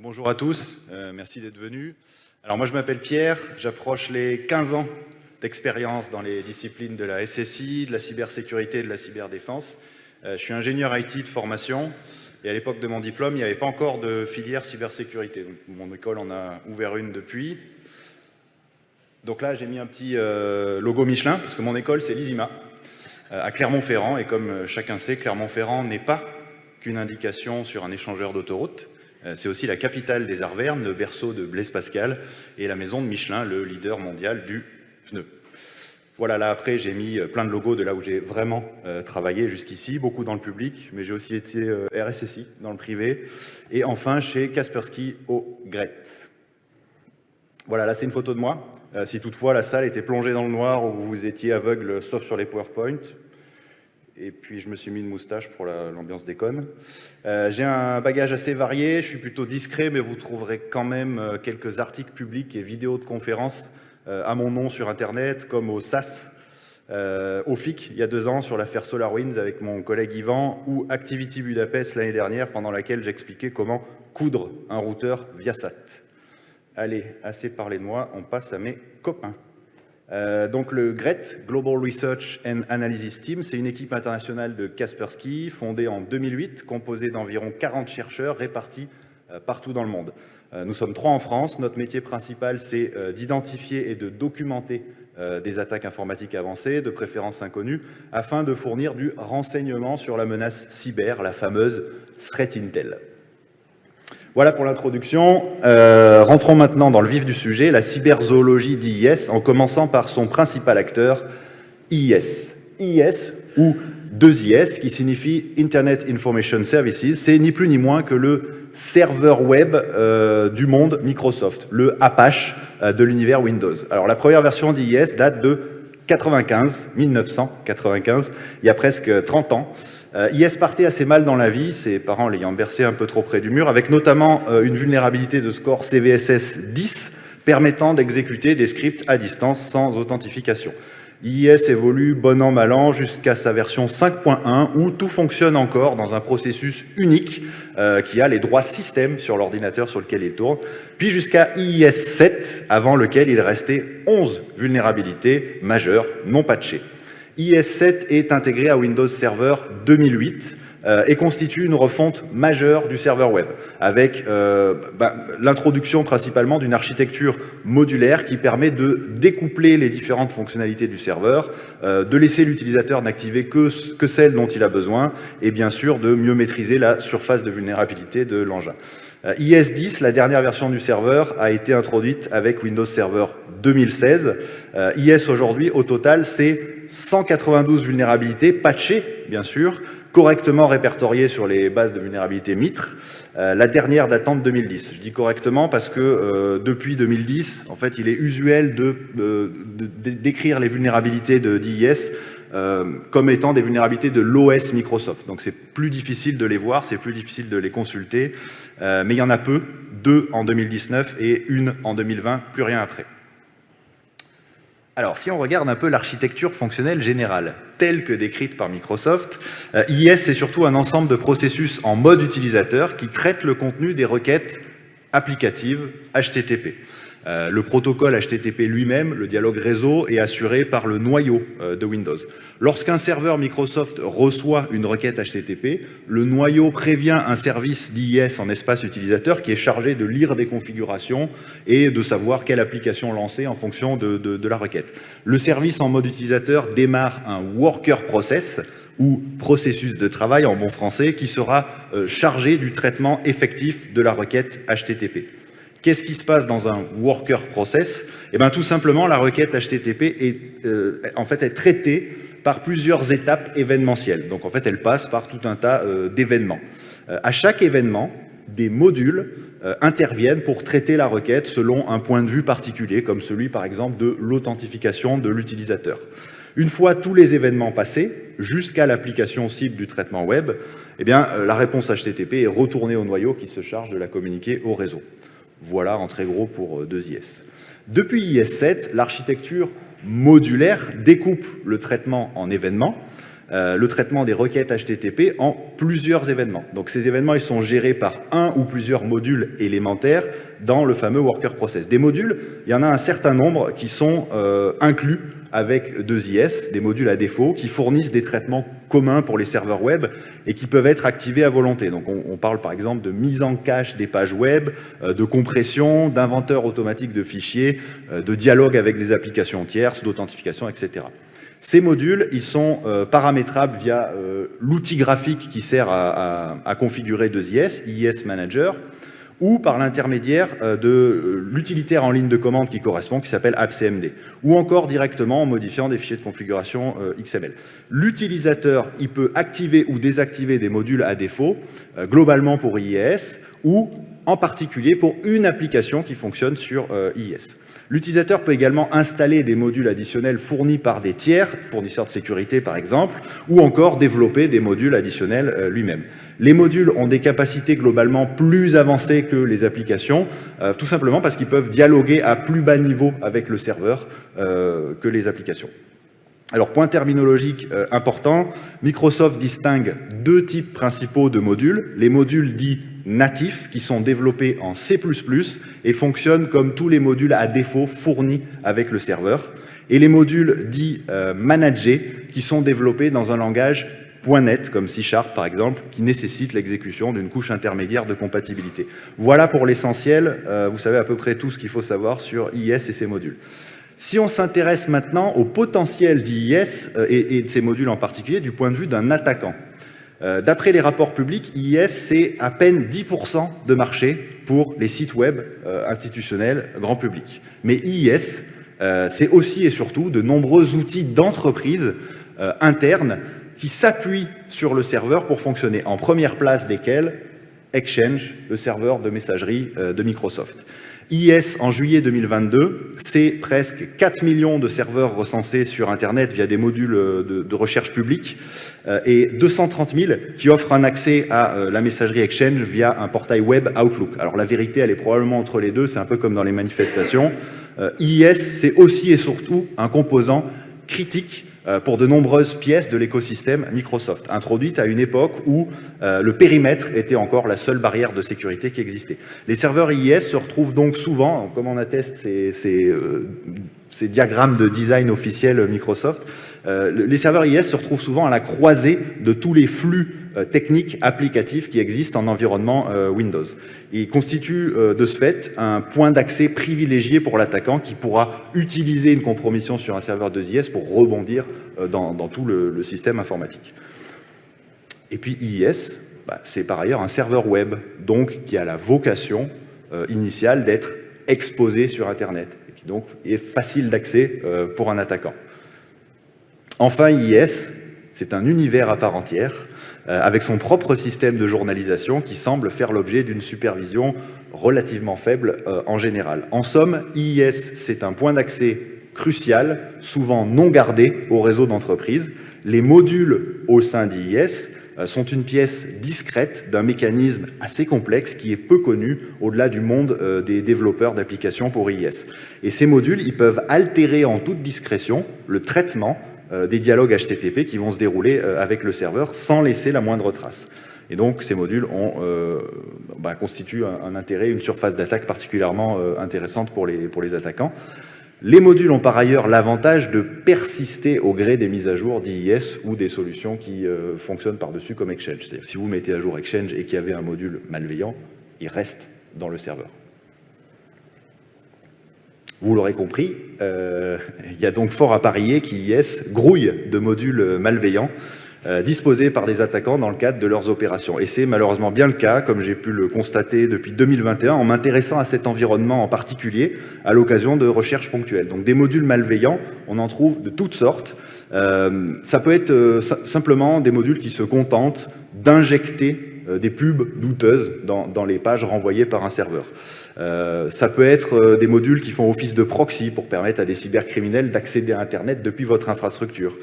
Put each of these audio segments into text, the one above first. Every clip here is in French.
Bonjour à tous, merci d'être venus. Alors moi je m'appelle Pierre, j'approche les 15 ans d'expérience dans les disciplines de la SSI, de la cybersécurité et de la cyberdéfense. Je suis ingénieur IT de formation et à l'époque de mon diplôme, il n'y avait pas encore de filière cybersécurité. Donc, mon école en a ouvert une depuis. Donc là j'ai mis un petit logo Michelin parce que mon école c'est l'ISIMA à Clermont-Ferrand et comme chacun sait, Clermont-Ferrand n'est pas qu'une indication sur un échangeur d'autoroute. C'est aussi la capitale des Arvernes, le berceau de Blaise Pascal et la maison de Michelin, le leader mondial du pneu. Voilà, là après j'ai mis plein de logos de là où j'ai vraiment travaillé jusqu'ici, beaucoup dans le public, mais j'ai aussi été RSSI dans le privé, et enfin chez Kaspersky au Gret. Voilà, là c'est une photo de moi. Si toutefois la salle était plongée dans le noir ou vous étiez aveugle sauf sur les PowerPoint, et puis je me suis mis une moustache pour l'ambiance déconne. J'ai un bagage assez varié, je suis plutôt discret, mais vous trouverez quand même quelques articles publics et vidéos de conférences à mon nom sur Internet, comme au SAS, au FIC, il y a 2 ans, sur l'affaire SolarWinds avec mon collègue Yvan, ou Activity Budapest l'année dernière, pendant laquelle j'expliquais comment coudre un routeur Viasat. Allez, assez parlé de moi, on passe à mes copains. Donc le GRET, Global Research and Analysis Team, c'est une équipe internationale de Kaspersky, fondée en 2008, composée d'environ 40 chercheurs répartis partout dans le monde. Nous sommes 3 en France. Notre métier principal, c'est d'identifier et de documenter des attaques informatiques avancées, de préférence inconnues, afin de fournir du renseignement sur la menace cyber, la fameuse Threat Intel. Voilà pour l'introduction. Rentrons maintenant dans le vif du sujet, la cyberzoologie d'IIS, en commençant par son principal acteur, IIS. IIS, ou 2IS, qui signifie Internet Information Services, c'est ni plus ni moins que le serveur web du monde Microsoft, le Apache de l'univers Windows. Alors la première version d'IIS date de 1995, il y a presque 30 ans. IS partait assez mal dans la vie, ses parents l'ayant bercé un peu trop près du mur, avec notamment une vulnérabilité de score CVSS 10 permettant d'exécuter des scripts à distance sans authentification. IIS évolue bon an mal an jusqu'à sa version 5.1 où tout fonctionne encore dans un processus unique qui a les droits système sur l'ordinateur sur lequel il tourne, puis jusqu'à IIS 7 avant lequel il restait 11 vulnérabilités majeures non patchées. IIS 7 est intégré à Windows Server 2008 et constitue une refonte majeure du serveur web, avec l'introduction principalement d'une architecture modulaire qui permet de découpler les différentes fonctionnalités du serveur, de laisser l'utilisateur n'activer que celles dont il a besoin, et bien sûr de mieux maîtriser la surface de vulnérabilité de l'engin. IIS 10, la dernière version du serveur, a été introduite avec Windows Server 2016. IIS aujourd'hui, au total, c'est 192 vulnérabilités patchées, bien sûr, correctement répertoriées sur les bases de vulnérabilité Mitre, la dernière datant de 2010. Je dis correctement parce que depuis 2010, en fait, il est usuel d'écrire les vulnérabilités d'IIS comme étant des vulnérabilités de l'OS Microsoft. Donc c'est plus difficile de les voir, c'est plus difficile de les consulter, mais il y en a peu, 2 en 2019 et 1 en 2020, plus rien après. Alors, si on regarde un peu l'architecture fonctionnelle générale, telle que décrite par Microsoft, IIS, c'est surtout un ensemble de processus en mode utilisateur qui traitent le contenu des requêtes applicatives HTTP. Le protocole HTTP lui-même, le dialogue réseau, est assuré par le noyau de Windows. Lorsqu'un serveur Microsoft reçoit une requête HTTP, le noyau prévient un service d'IIS en espace utilisateur qui est chargé de lire des configurations et de savoir quelle application lancer en fonction de la requête. Le service en mode utilisateur démarre un worker process, ou processus de travail en bon français, qui sera chargé du traitement effectif de la requête HTTP. Qu'est-ce qui se passe dans un worker process? Eh bien, tout simplement, la requête HTTP est traitée par plusieurs étapes événementielles. Donc, en fait, elle passe par tout un tas d'événements. À chaque événement, des modules interviennent pour traiter la requête selon un point de vue particulier, comme celui, par exemple, de l'authentification de l'utilisateur. Une fois tous les événements passés, jusqu'à l'application cible du traitement web, eh bien, la réponse HTTP est retournée au noyau qui se charge de la communiquer au réseau. Voilà, en très gros, pour 2IS. Depuis IIS 7, l'architecture modulaire découpe le traitement en événements le traitement des requêtes HTTP en plusieurs événements. Donc ces événements, ils sont gérés par un ou plusieurs modules élémentaires dans le fameux worker process. Des modules, il y en a un certain nombre qui sont inclus avec 2IS, des modules à défaut, qui fournissent des traitements communs pour les serveurs web et qui peuvent être activés à volonté. Donc on parle par exemple de mise en cache des pages web, de compression, d'inventaire automatique de fichiers, de dialogue avec des applications tierces, d'authentification, etc. Ces modules, ils sont paramétrables via l'outil graphique qui sert à configurer 2IS, IIS Manager, ou par l'intermédiaire de l'utilitaire en ligne de commande qui correspond, qui s'appelle appcmd, ou encore directement en modifiant des fichiers de configuration XML. L'utilisateur, il peut activer ou désactiver des modules à défaut, globalement pour IIS, ou en particulier pour une application qui fonctionne sur IIS. L'utilisateur peut également installer des modules additionnels fournis par des tiers, fournisseurs de sécurité par exemple, ou encore développer des modules additionnels lui-même. Les modules ont des capacités globalement plus avancées que les applications, tout simplement parce qu'ils peuvent dialoguer à plus bas niveau avec le serveur que les applications. Alors, point terminologique important, Microsoft distingue deux types principaux de modules. Les modules dits natifs, qui sont développés en C++ et fonctionnent comme tous les modules à défaut fournis avec le serveur. Et les modules dits managés, qui sont développés dans un langage .NET, comme C# par exemple, qui nécessite l'exécution d'une couche intermédiaire de compatibilité. Voilà pour l'essentiel, vous savez à peu près tout ce qu'il faut savoir sur IIS et ses modules. Si on s'intéresse maintenant au potentiel d'IIS et de ces modules en particulier du point de vue d'un attaquant. D'après les rapports publics, IIS, c'est à peine 10% de marché pour les sites web institutionnels grand public. Mais IIS, c'est aussi et surtout de nombreux outils d'entreprise internes qui s'appuient sur le serveur pour fonctionner, en première place desquels Exchange, le serveur de messagerie de Microsoft. IIS, en juillet 2022, c'est presque 4 millions de serveurs recensés sur Internet via des modules de recherche publique et 230 000 qui offrent un accès à la messagerie Exchange via un portail web Outlook. Alors la vérité, elle est probablement entre les deux, c'est un peu comme dans les manifestations. IIS, c'est aussi et surtout un composant critique pour de nombreuses pièces de l'écosystème Microsoft, introduite à une époque où le périmètre était encore la seule barrière de sécurité qui existait. Les serveurs IIS se retrouvent donc souvent, comme on atteste ces diagrammes de design officiels Microsoft, les serveurs IIS se retrouvent souvent à la croisée de tous les flux techniques applicatifs qui existent en environnement Windows. Ils constituent de ce fait un point d'accès privilégié pour l'attaquant qui pourra utiliser une compromission sur un serveur de IIS pour rebondir dans tout le système informatique. Et puis IIS, c'est par ailleurs un serveur web, donc qui a la vocation initiale d'être exposé sur Internet, et qui donc est facile d'accès pour un attaquant. Enfin, IIS, c'est un univers à part entière, avec son propre système de journalisation qui semble faire l'objet d'une supervision relativement faible en général. En somme, IIS, c'est un point d'accès crucial, souvent non gardé au réseau d'entreprise. Les modules au sein d'IIS sont une pièce discrète d'un mécanisme assez complexe qui est peu connu au-delà du monde des développeurs d'applications pour IIS. Et ces modules, ils peuvent altérer en toute discrétion le traitement des dialogues HTTP qui vont se dérouler avec le serveur sans laisser la moindre trace. Et donc, ces modules constituent un intérêt, une surface d'attaque particulièrement intéressante pour les attaquants. Les modules ont par ailleurs l'avantage de persister au gré des mises à jour d'IIS ou des solutions qui fonctionnent par-dessus comme Exchange. C'est-à-dire si vous mettez à jour Exchange et qu'il y avait un module malveillant, il reste dans le serveur. Vous l'aurez compris, il y a donc fort à parier qu'IIS grouille de modules malveillants disposés par des attaquants dans le cadre de leurs opérations. Et c'est malheureusement bien le cas, comme j'ai pu le constater depuis 2021, en m'intéressant à cet environnement en particulier, à l'occasion de recherches ponctuelles. Donc des modules malveillants, on en trouve de toutes sortes. Ça peut être simplement des modules qui se contentent d'injecter des pubs douteuses dans les pages renvoyées par un serveur. Ça peut être des modules qui font office de proxy pour permettre à des cybercriminels d'accéder à Internet depuis votre infrastructure.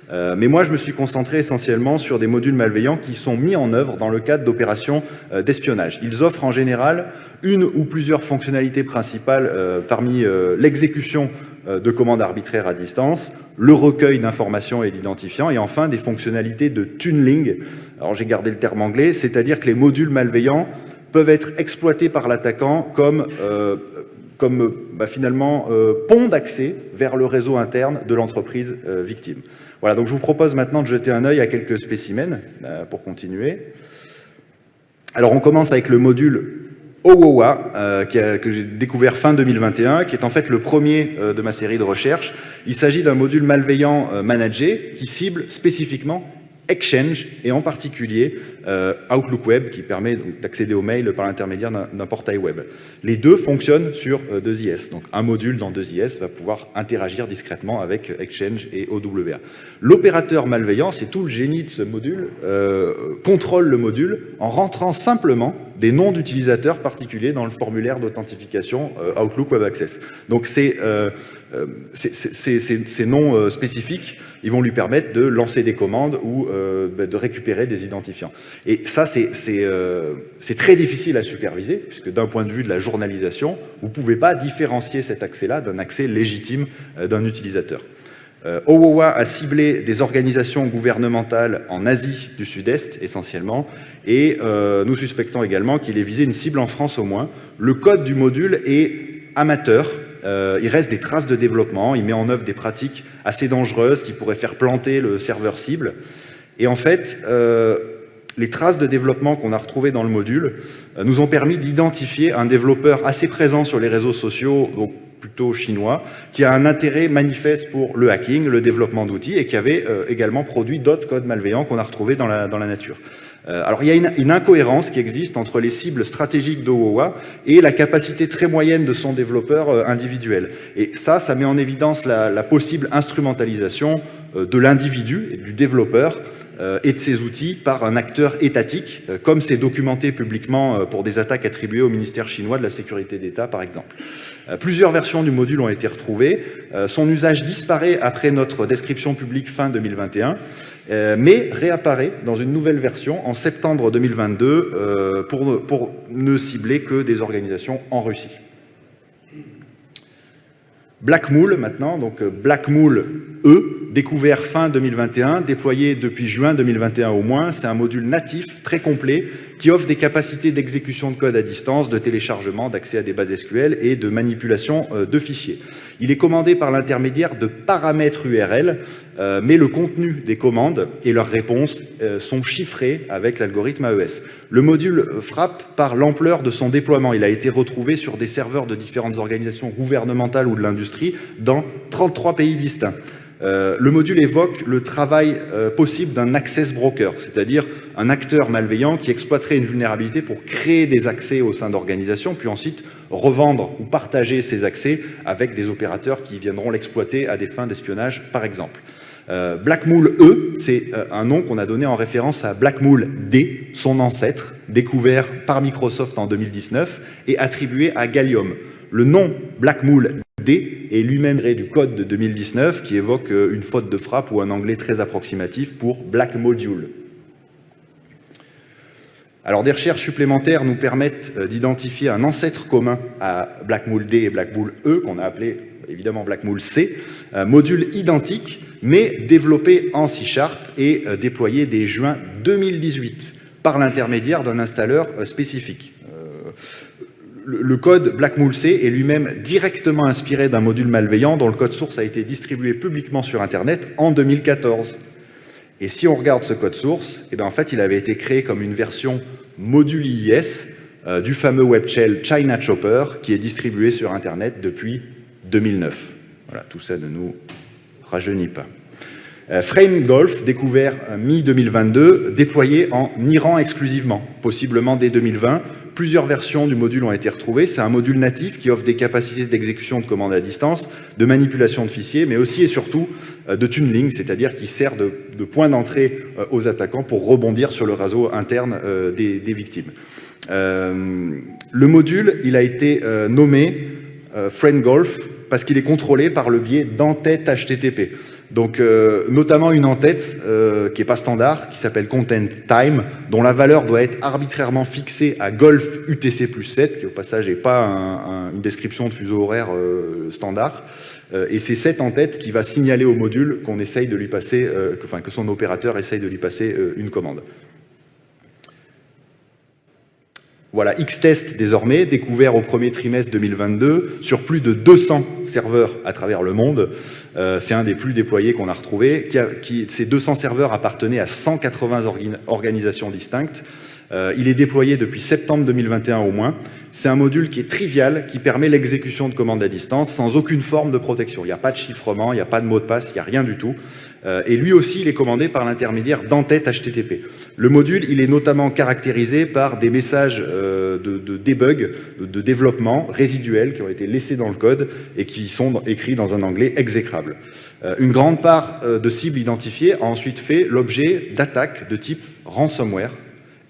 Mais moi, je me suis concentré essentiellement sur des modules malveillants qui sont mis en œuvre dans le cadre d'opérations d'espionnage. Ils offrent en général une ou plusieurs fonctionnalités principales parmi l'exécution de commandes arbitraires à distance, le recueil d'informations et d'identifiants, et enfin des fonctionnalités de tunneling. Alors j'ai gardé le terme anglais, c'est-à-dire que les modules malveillants peuvent être exploités par l'attaquant comme finalement pont d'accès vers le réseau interne de l'entreprise victime. Voilà, donc je vous propose maintenant de jeter un œil à quelques spécimens pour continuer. Alors on commence avec le module OWOWA, que j'ai découvert fin 2021, qui est en fait le premier de ma série de recherches. Il s'agit d'un module malveillant managé qui cible spécifiquement Exchange et en particulier Outlook Web qui permet d'accéder aux mails par l'intermédiaire d'un portail web. Les deux fonctionnent sur 2IS. Donc un module dans 2IS va pouvoir interagir discrètement avec Exchange et OWA. L'opérateur malveillant, c'est tout le génie de ce module, contrôle le module en rentrant simplement des noms d'utilisateurs particuliers dans le formulaire d'authentification Outlook Web Access. Donc ces noms spécifiques, ils vont lui permettre de lancer des commandes ou de récupérer des identifiants. Et ça, c'est très difficile à superviser, puisque d'un point de vue de la journalisation, vous ne pouvez pas différencier cet accès-là d'un accès légitime d'un utilisateur. OWOWA a ciblé des organisations gouvernementales en Asie du Sud-Est essentiellement, et nous suspectons également qu'il ait visé une cible en France au moins. Le code du module est amateur. Il reste des traces de développement, il met en œuvre des pratiques assez dangereuses qui pourraient faire planter le serveur cible. Et en fait, les traces de développement qu'on a retrouvées dans le module nous ont permis d'identifier un développeur assez présent sur les réseaux sociaux, donc plutôt chinois, qui a un intérêt manifeste pour le hacking, le développement d'outils, et qui avait également produit d'autres codes malveillants qu'on a retrouvés dans la nature. Alors il y a une incohérence qui existe entre les cibles stratégiques d'OWOWA et la capacité très moyenne de son développeur individuel. Et ça met en évidence la possible instrumentalisation de l'individu et du développeur et de ses outils par un acteur étatique, comme c'est documenté publiquement pour des attaques attribuées au ministère chinois de la Sécurité d'État, par exemple. Plusieurs versions du module ont été retrouvées. Son usage disparaît après notre description publique fin 2021, mais réapparaît dans une nouvelle version en septembre 2022 pour ne cibler que des organisations en Russie. Blackmool maintenant, donc Blackmool E, découvert fin 2021, déployé depuis juin 2021 au moins. C'est un module natif très complet qui offre des capacités d'exécution de code à distance, de téléchargement, d'accès à des bases SQL et de manipulation de fichiers. Il est commandé par l'intermédiaire de paramètres URL, mais le contenu des commandes et leurs réponses sont chiffrés avec l'algorithme AES. Le module frappe par l'ampleur de son déploiement. Il a été retrouvé sur des serveurs de différentes organisations gouvernementales ou de l'industrie dans 33 pays distincts. Le module évoque le travail possible d'un access broker, c'est-à-dire un acteur malveillant qui exploiterait une vulnérabilité pour créer des accès au sein d'organisations, puis ensuite revendre ou partager ces accès avec des opérateurs qui viendront l'exploiter à des fins d'espionnage, par exemple. Blackmool E, c'est un nom qu'on a donné en référence à Blackmool D, son ancêtre, découvert par Microsoft en 2019 et attribué à Gallium. Le nom Blackmool D est lui-même tiré du code de 2019 qui évoque une faute de frappe ou un anglais très approximatif pour Black Module. Alors des recherches supplémentaires nous permettent d'identifier un ancêtre commun à Blackmool D et Blackmool E, qu'on a appelé évidemment Blackmool C, module identique mais développé en C# et déployé dès juin 2018 par l'intermédiaire d'un installeur spécifique. Le code Blackmool C est lui-même directement inspiré d'un module malveillant dont le code source a été distribué publiquement sur Internet en 2014. Et si on regarde ce code source, en fait, il avait été créé comme une version module IIS du fameux web shell China Chopper qui est distribué sur Internet depuis 2009. Voilà, tout ça ne nous rajeunit pas. FrameGolf, découvert mi-2022, déployé en Iran exclusivement, possiblement dès 2020. Plusieurs versions du module ont été retrouvées. C'est un module natif qui offre des capacités d'exécution de commandes à distance, de manipulation de fichiers, mais aussi et surtout de tunneling, c'est-à-dire qui sert de point d'entrée aux attaquants pour rebondir sur le réseau interne des victimes. Le module, il a été nommé FrameGolf parce qu'il est contrôlé par le biais d'entêtes HTTP. Donc, notamment une entête qui n'est pas standard, qui s'appelle Content Time, dont la valeur doit être arbitrairement fixée à Golf UTC plus 7, qui au passage n'est pas une description de fuseau horaire standard. Et c'est cette entête qui va signaler au module qu'on essaye de lui passer, que son opérateur essaye de lui passer une commande. Voilà, Xtest désormais, découvert au premier trimestre 2022 sur plus de 200 serveurs à travers le monde. C'est un des plus déployés qu'on a retrouvé. Ces 200 serveurs appartenaient à 180 organisations distinctes. Il est déployé depuis septembre 2021 au moins. C'est un module qui est trivial, qui permet l'exécution de commandes à distance sans aucune forme de protection. Il n'y a pas de chiffrement, il n'y a pas de mot de passe, il n'y a rien du tout. Et lui aussi, il est commandé par l'intermédiaire d'entêtes HTTP. Le module, il est notamment caractérisé par des messages de debug, de développement résiduels qui ont été laissés dans le code et qui sont écrits dans un anglais exécrable. Une grande part de cibles identifiées a ensuite fait l'objet d'attaques de type ransomware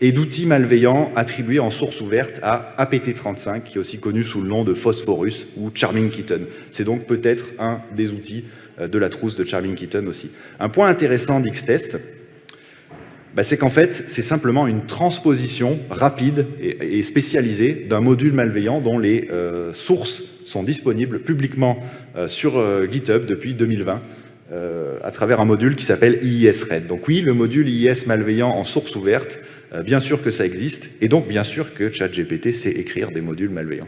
et d'outils malveillants attribués en source ouverte à APT35, qui est aussi connu sous le nom de Phosphorus ou Charming Kitten. C'est donc peut-être un des outils de la trousse de Charming Kitten aussi. Un point intéressant d'Xtest, c'est qu'en fait, c'est simplement une transposition rapide et spécialisée d'un module malveillant dont les sources sont disponibles publiquement sur GitHub depuis 2020 à travers un module qui s'appelle IIS-Red. Donc oui, le module IIS malveillant en source ouverte, bien sûr que ça existe, et donc bien sûr que ChatGPT sait écrire des modules malveillants.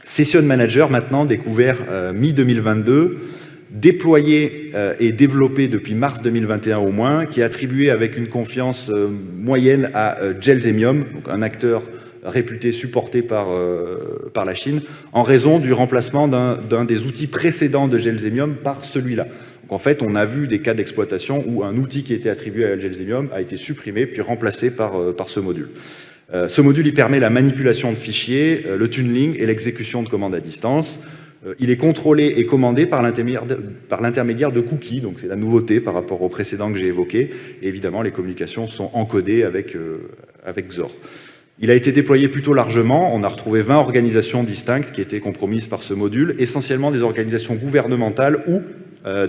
Session Manager, maintenant découvert mi-2022, déployé et développé depuis mars 2021 au moins, qui est attribué avec une confiance moyenne à Gelsemium, donc un acteur réputé supporté par la Chine, en raison du remplacement d'un des outils précédents de Gelsemium par celui-là. Donc en fait, on a vu des cas d'exploitation où un outil qui était attribué à Gelsemium a été supprimé puis remplacé par ce module. Ce module, il permet la manipulation de fichiers, le tunneling et l'exécution de commandes à distance. Il est contrôlé et commandé par l'intermédiaire de cookies, donc c'est la nouveauté par rapport au précédent que j'ai évoqué. Et évidemment, les communications sont encodées avec XOR. Il a été déployé plutôt largement. On a retrouvé 20 organisations distinctes qui étaient compromises par ce module, essentiellement des organisations gouvernementales ou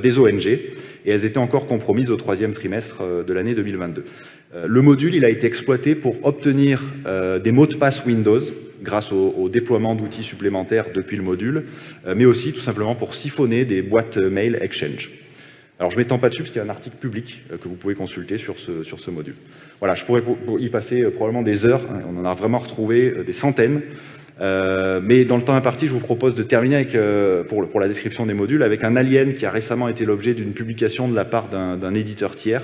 des ONG, et elles étaient encore compromises au troisième trimestre de l'année 2022. Le module, il a été exploité pour obtenir des mots de passe Windows grâce au déploiement d'outils supplémentaires depuis le module, mais aussi tout simplement pour siphonner des boîtes mail Exchange. Alors je ne m'étends pas dessus parce qu'il y a un article public que vous pouvez consulter sur ce module. Voilà, je pourrais y passer probablement des heures, on en a vraiment retrouvé des centaines. Mais dans le temps imparti, je vous propose de terminer avec, pour la description des modules avec un alien qui a récemment été l'objet d'une publication de la part d'un éditeur tiers.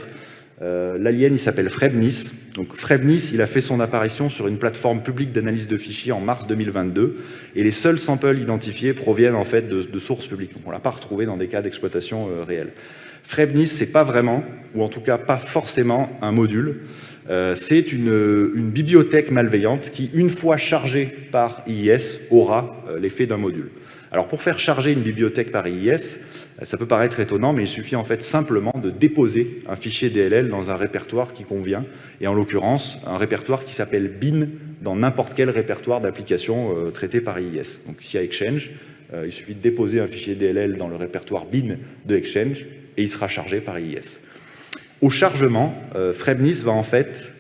L'alien, il s'appelle Frebnis. Donc Frebnis, il a fait son apparition sur une plateforme publique d'analyse de fichiers en mars 2022 et les seuls samples identifiés proviennent en fait de sources publiques. Donc on ne l'a pas retrouvé dans des cas d'exploitation réels. Frebnis, c'est pas vraiment, ou en tout cas pas forcément un module. C'est une bibliothèque malveillante qui, une fois chargée par IIS, aura l'effet d'un module. Alors pour faire charger une bibliothèque par IIS, ça peut paraître étonnant, mais il suffit en fait simplement de déposer un fichier DLL dans un répertoire qui convient, et en l'occurrence, un répertoire qui s'appelle bin dans n'importe quel répertoire d'applications traité par IIS. Donc s'il y a Exchange, il suffit de déposer un fichier DLL dans le répertoire bin de Exchange, et il sera chargé par IIS. Au chargement, Frebnis va en fait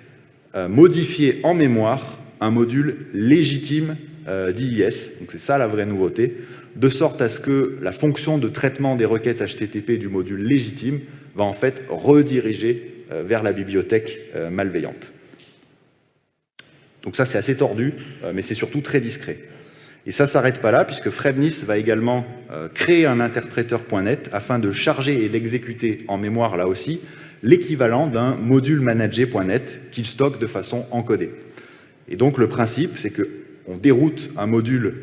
modifier en mémoire un module légitime d'IIS, donc c'est ça la vraie nouveauté, de sorte à ce que la fonction de traitement des requêtes HTTP du module légitime va en fait rediriger vers la bibliothèque malveillante. Donc ça c'est assez tordu, mais c'est surtout très discret. Et ça ne s'arrête pas là, puisque Frebnis va également créer un interpréteur .NET afin de charger et d'exécuter en mémoire là aussi l'équivalent d'un module managé.net qu'il stocke de façon encodée. Et donc le principe, c'est qu'on déroute un module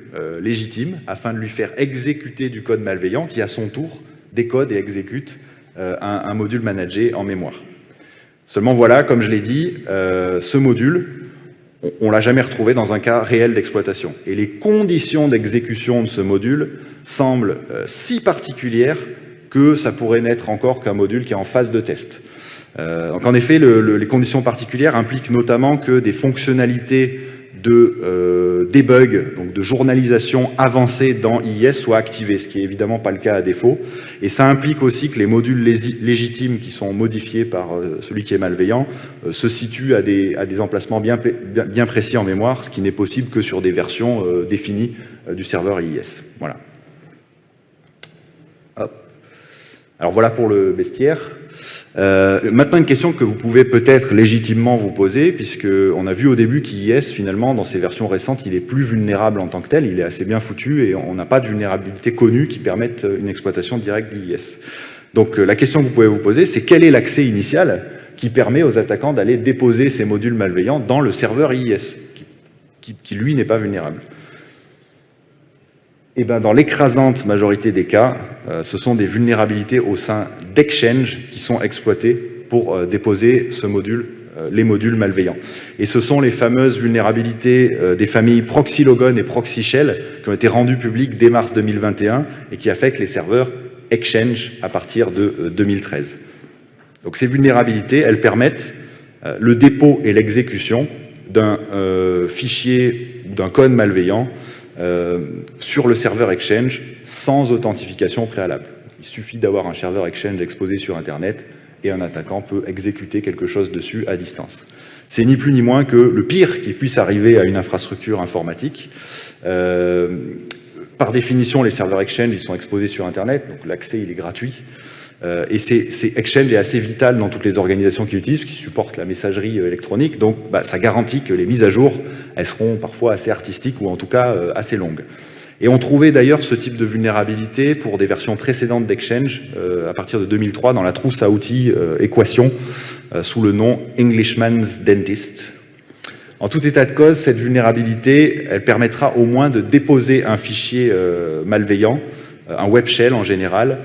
légitime afin de lui faire exécuter du code malveillant qui, à son tour, décode et exécute un module managé en mémoire. Seulement voilà, comme je l'ai dit, ce module, on ne l'a jamais retrouvé dans un cas réel d'exploitation. Et les conditions d'exécution de ce module semblent si particulières que ça pourrait n'être encore qu'un module qui est en phase de test. Donc en effet, les conditions particulières impliquent notamment que des fonctionnalités de debug, donc de journalisation avancée dans IIS soit activée, ce qui est évidemment pas le cas à défaut. Et ça implique aussi que les modules légitimes qui sont modifiés par celui qui est malveillant se situent à des emplacements bien précis en mémoire, ce qui n'est possible que sur des versions définies du serveur IIS. Voilà. Hop. Alors voilà pour le bestiaire. Maintenant, une question que vous pouvez peut-être légitimement vous poser, puisqu'on a vu au début qu'IIS, finalement, dans ses versions récentes, il est plus vulnérable en tant que tel, il est assez bien foutu et on n'a pas de vulnérabilité connue qui permette une exploitation directe d'IIS. Donc la question que vous pouvez vous poser, c'est quel est l'accès initial qui permet aux attaquants d'aller déposer ces modules malveillants dans le serveur IIS, qui lui, n'est pas vulnérable. Et bien, dans l'écrasante majorité des cas, ce sont des vulnérabilités au sein d'Exchange qui sont exploitées pour déposer ce module, les modules malveillants. Et ce sont les fameuses vulnérabilités des familles ProxyLogon et ProxyShell qui ont été rendues publiques dès mars 2021 et qui affectent les serveurs Exchange à partir de 2013. Donc ces vulnérabilités, elles permettent le dépôt et l'exécution d'un fichier, d'un code malveillant sur le serveur Exchange sans authentification préalable. Il suffit d'avoir un serveur Exchange exposé sur Internet et un attaquant peut exécuter quelque chose dessus à distance. C'est ni plus ni moins que le pire qui puisse arriver à une infrastructure informatique. Par définition, les serveurs Exchange ils sont exposés sur Internet, donc l'accès il est gratuit. Et Exchange est assez vital dans toutes les organisations qui l'utilisent, qui supportent la messagerie électronique, donc ça garantit que les mises à jour, elles seront parfois assez artistiques ou en tout cas assez longues. Et on trouvait d'ailleurs ce type de vulnérabilité pour des versions précédentes d'Exchange à partir de 2003 dans la trousse à outils Équation sous le nom Englishman's Dentist. En tout état de cause, cette vulnérabilité, elle permettra au moins de déposer un fichier malveillant, un web shell en général,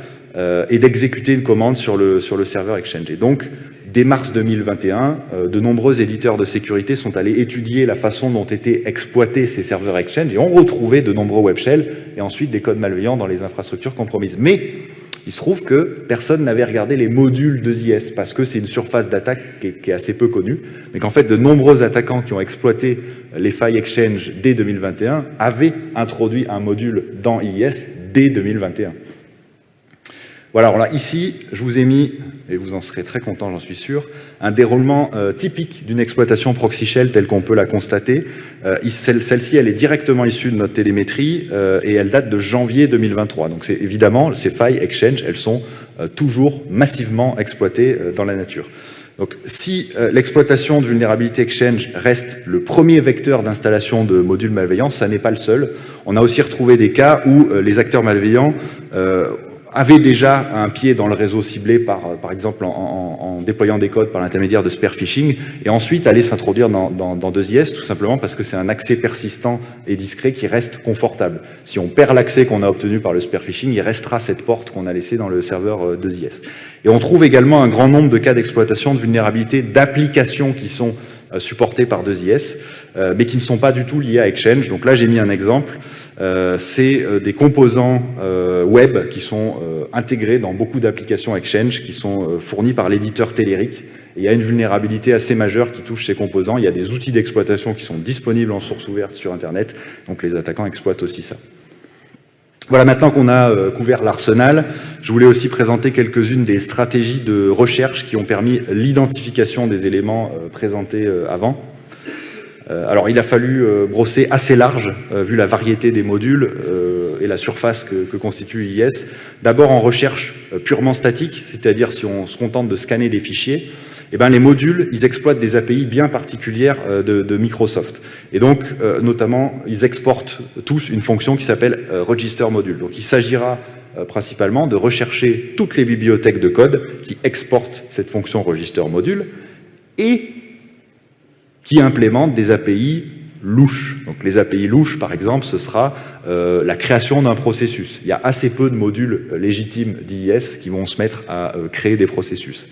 et d'exécuter une commande sur le serveur Exchange. Et donc, dès mars 2021, de nombreux éditeurs de sécurité sont allés étudier la façon dont étaient exploités ces serveurs Exchange et ont retrouvé de nombreux web shells et ensuite des codes malveillants dans les infrastructures compromises. Mais il se trouve que personne n'avait regardé les modules de IIS parce que c'est une surface d'attaque qui est assez peu connue, mais qu'en fait de nombreux attaquants qui ont exploité les failles Exchange dès 2021 avaient introduit un module dans IIS dès 2021. Voilà, alors là, ici, je vous ai mis, et vous en serez très content, j'en suis sûr, un déroulement typique d'une exploitation proxy shell telle qu'on peut la constater. Celle-ci, elle est directement issue de notre télémétrie et elle date de janvier 2023. Donc, évidemment, ces failles Exchange, elles sont toujours massivement exploitées dans la nature. Donc, si l'exploitation de vulnérabilité Exchange reste le premier vecteur d'installation de modules malveillants, ça n'est pas le seul. On a aussi retrouvé des cas où les acteurs malveillants avaient déjà un pied dans le réseau ciblé par exemple en déployant des codes par l'intermédiaire de spear phishing et ensuite aller s'introduire dans 2IS tout simplement parce que c'est un accès persistant et discret qui reste confortable. Si on perd l'accès qu'on a obtenu par le spear phishing, il restera cette porte qu'on a laissée dans le serveur 2IS. Et on trouve également un grand nombre de cas d'exploitation de vulnérabilités d'applications qui sont supportées par 2IS, mais qui ne sont pas du tout liés à Exchange. Donc là, j'ai mis un exemple. C'est des composants web qui sont intégrés dans beaucoup d'applications Exchange qui sont fournis par l'éditeur Telerik. Et il y a une vulnérabilité assez majeure qui touche ces composants. Il y a des outils d'exploitation qui sont disponibles en source ouverte sur Internet. Donc les attaquants exploitent aussi ça. Voilà, maintenant qu'on a couvert l'arsenal, je voulais aussi présenter quelques-unes des stratégies de recherche qui ont permis l'identification des éléments présentés avant. Alors, il a fallu brosser assez large, vu la variété des modules et la surface que constitue IIS. D'abord en recherche purement statique, c'est-à-dire si on se contente de scanner des fichiers, eh ben, les modules, ils exploitent des API bien particulières de Microsoft. Et donc, notamment, ils exportent tous une fonction qui s'appelle Register Module. Donc, il s'agira principalement de rechercher toutes les bibliothèques de code qui exportent cette fonction Register Module et qui implémentent des API louches. Donc, les API louches, par exemple, ce sera la création d'un processus. Il y a assez peu de modules légitimes d'IIS qui vont se mettre à créer des processus.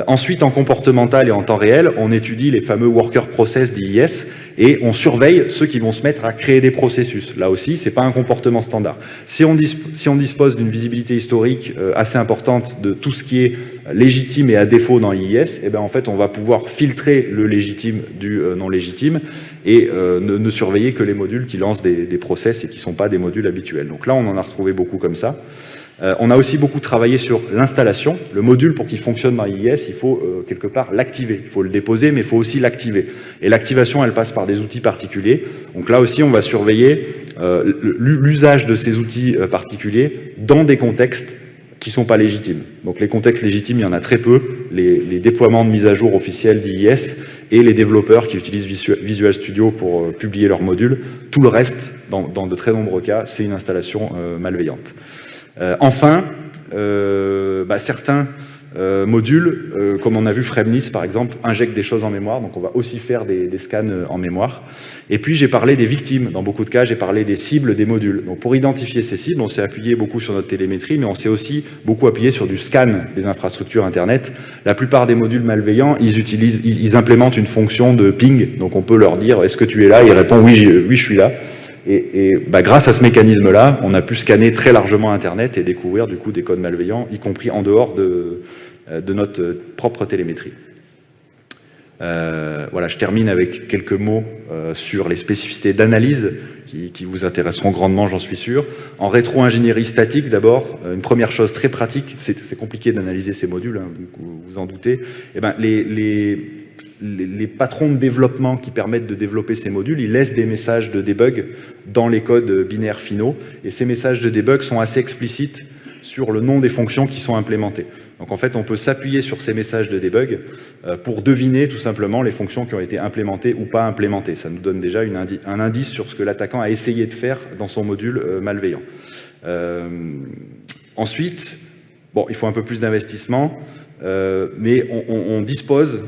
Ensuite, en comportemental et en temps réel, on étudie les fameux worker process d'IIS et on surveille ceux qui vont se mettre à créer des processus. Là aussi, ce n'est pas un comportement standard. Si on dispose d'une visibilité historique assez importante de tout ce qui est légitime et à défaut dans IIS, eh ben, en fait, on va pouvoir filtrer le légitime du non légitime et ne surveiller que les modules qui lancent des process et qui ne sont pas des modules habituels. Donc là, on en a retrouvé beaucoup comme ça. On a aussi beaucoup travaillé sur l'installation. Le module, pour qu'il fonctionne dans IIS, il faut quelque part l'activer. Il faut le déposer, mais il faut aussi l'activer. Et l'activation, elle passe par des outils particuliers. Donc là aussi, on va surveiller l'usage de ces outils particuliers dans des contextes qui ne sont pas légitimes. Donc les contextes légitimes, il y en a très peu. Les déploiements de mise à jour officiels d'IIS et les développeurs qui utilisent Visual Studio pour publier leurs modules. Tout le reste, dans de très nombreux cas, c'est une installation malveillante. Enfin, certains modules, comme on a vu Fremnis par exemple, injectent des choses en mémoire, donc on va aussi faire des scans en mémoire. Et puis j'ai parlé des victimes, dans beaucoup de cas j'ai parlé des cibles des modules. Donc pour identifier ces cibles, on s'est appuyé beaucoup sur notre télémétrie, mais on s'est aussi beaucoup appuyé sur du scan des infrastructures Internet. La plupart des modules malveillants, ils implémentent une fonction de ping, donc on peut leur dire « est-ce que tu es là ?» Il répond « oui, je suis là ». Et grâce à ce mécanisme-là, on a pu scanner très largement Internet et découvrir du coup des codes malveillants, y compris en dehors de notre propre télémétrie. Voilà, je termine avec quelques mots sur les spécificités d'analyse qui vous intéresseront grandement, j'en suis sûr. En rétro-ingénierie statique, d'abord, une première chose très pratique, c'est compliqué d'analyser ces modules, hein, vous vous en doutez. Les patrons de développement qui permettent de développer ces modules, ils laissent des messages de debug dans les codes binaires finaux, et ces messages de debug sont assez explicites sur le nom des fonctions qui sont implémentées. Donc en fait, on peut s'appuyer sur ces messages de debug pour deviner tout simplement les fonctions qui ont été implémentées ou pas implémentées. Ça nous donne déjà un indice sur ce que l'attaquant a essayé de faire dans son module malveillant. Ensuite, bon, il faut un peu plus d'investissement, mais on dispose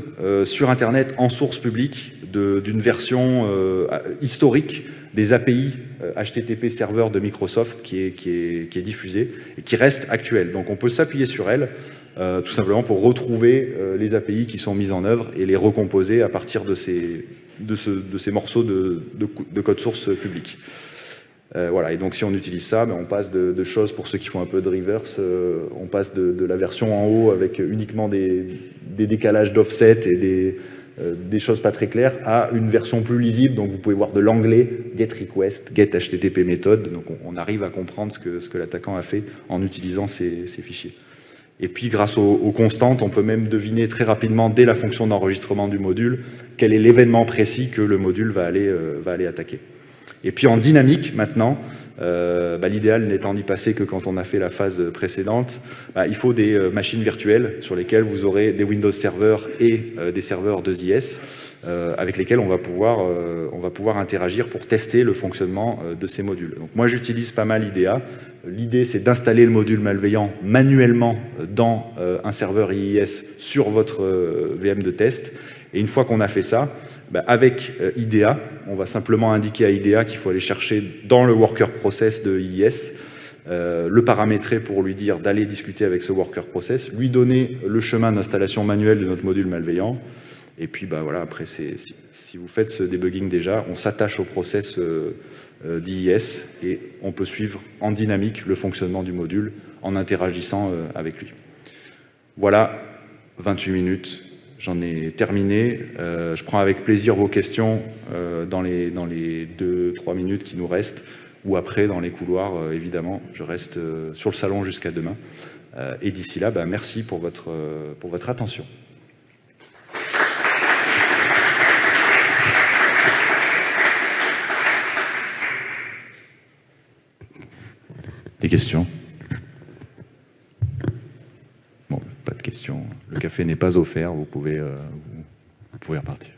sur Internet en source publique d'une version historique des API HTTP serveur de Microsoft qui est diffusée et qui reste actuelle. Donc on peut s'appuyer sur elle tout simplement pour retrouver les API qui sont mises en œuvre et les recomposer à partir de ces morceaux de code source public. Voilà, et donc si on utilise ça, on passe de choses, pour ceux qui font un peu de reverse, on passe de la version en haut avec uniquement des décalages d'offset et des choses pas très claires à une version plus lisible. Donc vous pouvez voir de l'anglais, get request, get HTTP méthode. Donc on arrive à comprendre ce que l'attaquant a fait en utilisant ces fichiers. Et puis grâce aux constantes, on peut même deviner très rapidement, dès la fonction d'enregistrement du module, quel est l'événement précis que le module va aller attaquer. Et puis en dynamique, maintenant, l'idéal n'étant d'y passer que quand on a fait la phase précédente, il faut des machines virtuelles sur lesquelles vous aurez des Windows Server et des serveurs 2IS avec lesquels on va pouvoir interagir pour tester le fonctionnement de ces modules. Donc moi, j'utilise pas mal IDEA. L'idée, c'est d'installer le module malveillant manuellement dans un serveur IIS sur votre VM de test. Et une fois qu'on a fait ça, avec IDEA, on va simplement indiquer à IDEA qu'il faut aller chercher dans le worker process de IIS, le paramétrer pour lui dire d'aller discuter avec ce worker process, lui donner le chemin d'installation manuelle de notre module malveillant. Et puis voilà, après, si vous faites ce debugging déjà, on s'attache au process d'IIS et on peut suivre en dynamique le fonctionnement du module en interagissant avec lui. Voilà, 28 minutes. J'en ai terminé. Je prends avec plaisir vos questions dans les 2-3 minutes qui nous restent, ou après dans les couloirs, évidemment. Je reste sur le salon jusqu'à demain. Et d'ici là, merci pour votre attention. Des questions? Bon, pas de questions. Le café n'est pas offert, vous pouvez repartir.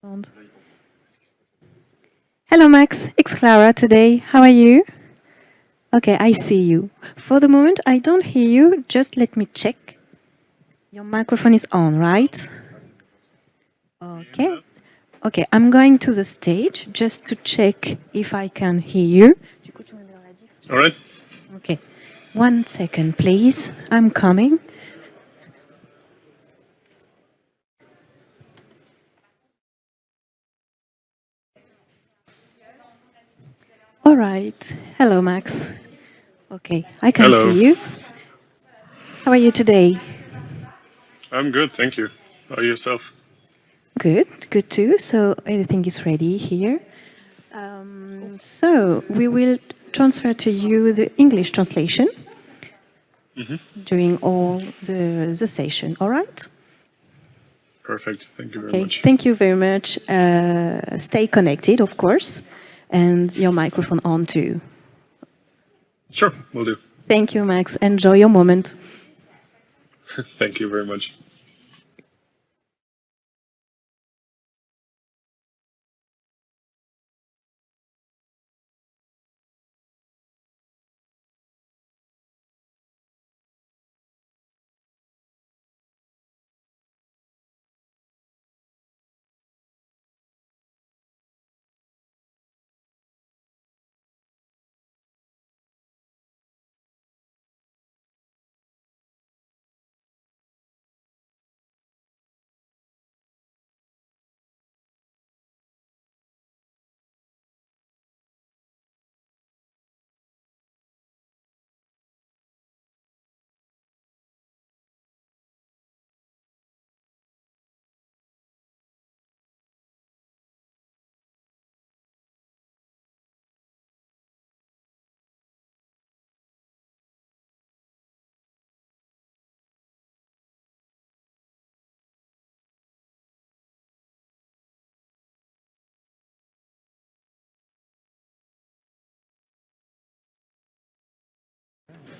And- Hello, Max. It's Clara today. How are you? Okay, I see you. For the moment, I don't hear you. Just let me check. Your microphone is on, right? Okay. Okay, I'm going to the stage just to check if I can hear you. All right. Okay. 1 second, please. I'm coming. All right. Hello, Max. Okay, I can see Hello. you. How are you today? I'm good, thank you. How are yourself? Good, good too. So everything is ready here. So we will transfer to you the English translation during all the session. All right? Perfect. Thank you very Okay. much. Thank you very much. Stay connected, of course, and your microphone on too. Sure, we'll do. Thank you, Max. Enjoy your moment. Thank you very much.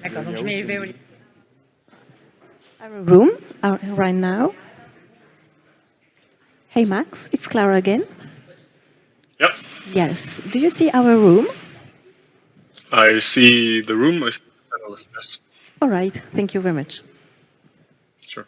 D'accord, donc je mets Veolia. Our room right now. Hey Max, it's Clara again. Yep. Yes. Do you see our room? I see the room. I see the panels. Yes. All right. Thank you very much. Sure.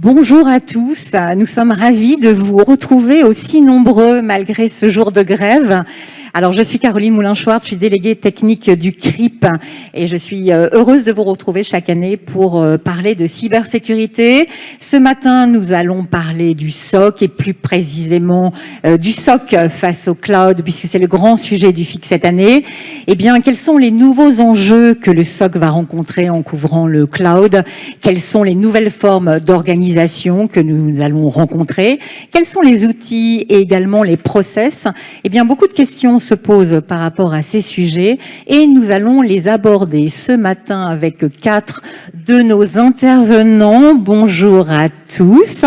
Bonjour à tous, nous sommes ravis de vous retrouver aussi nombreux malgré ce jour de grève. Alors, je suis Caroline Moulin-Schwartz, je suis déléguée technique du CRIP et je suis heureuse de vous retrouver chaque année pour parler de cybersécurité. Ce matin, nous allons parler du SOC et plus précisément du SOC face au cloud, puisque c'est le grand sujet du FIC cette année. Eh bien, quels sont les nouveaux enjeux que le SOC va rencontrer en couvrant le cloud? Quelles sont les nouvelles formes d'organisation que nous allons rencontrer? Quels sont les outils et également les process? Eh bien, beaucoup de questions se posent par rapport à ces sujets et nous allons les aborder ce matin avec 4 de nos intervenants. Bonjour à tous.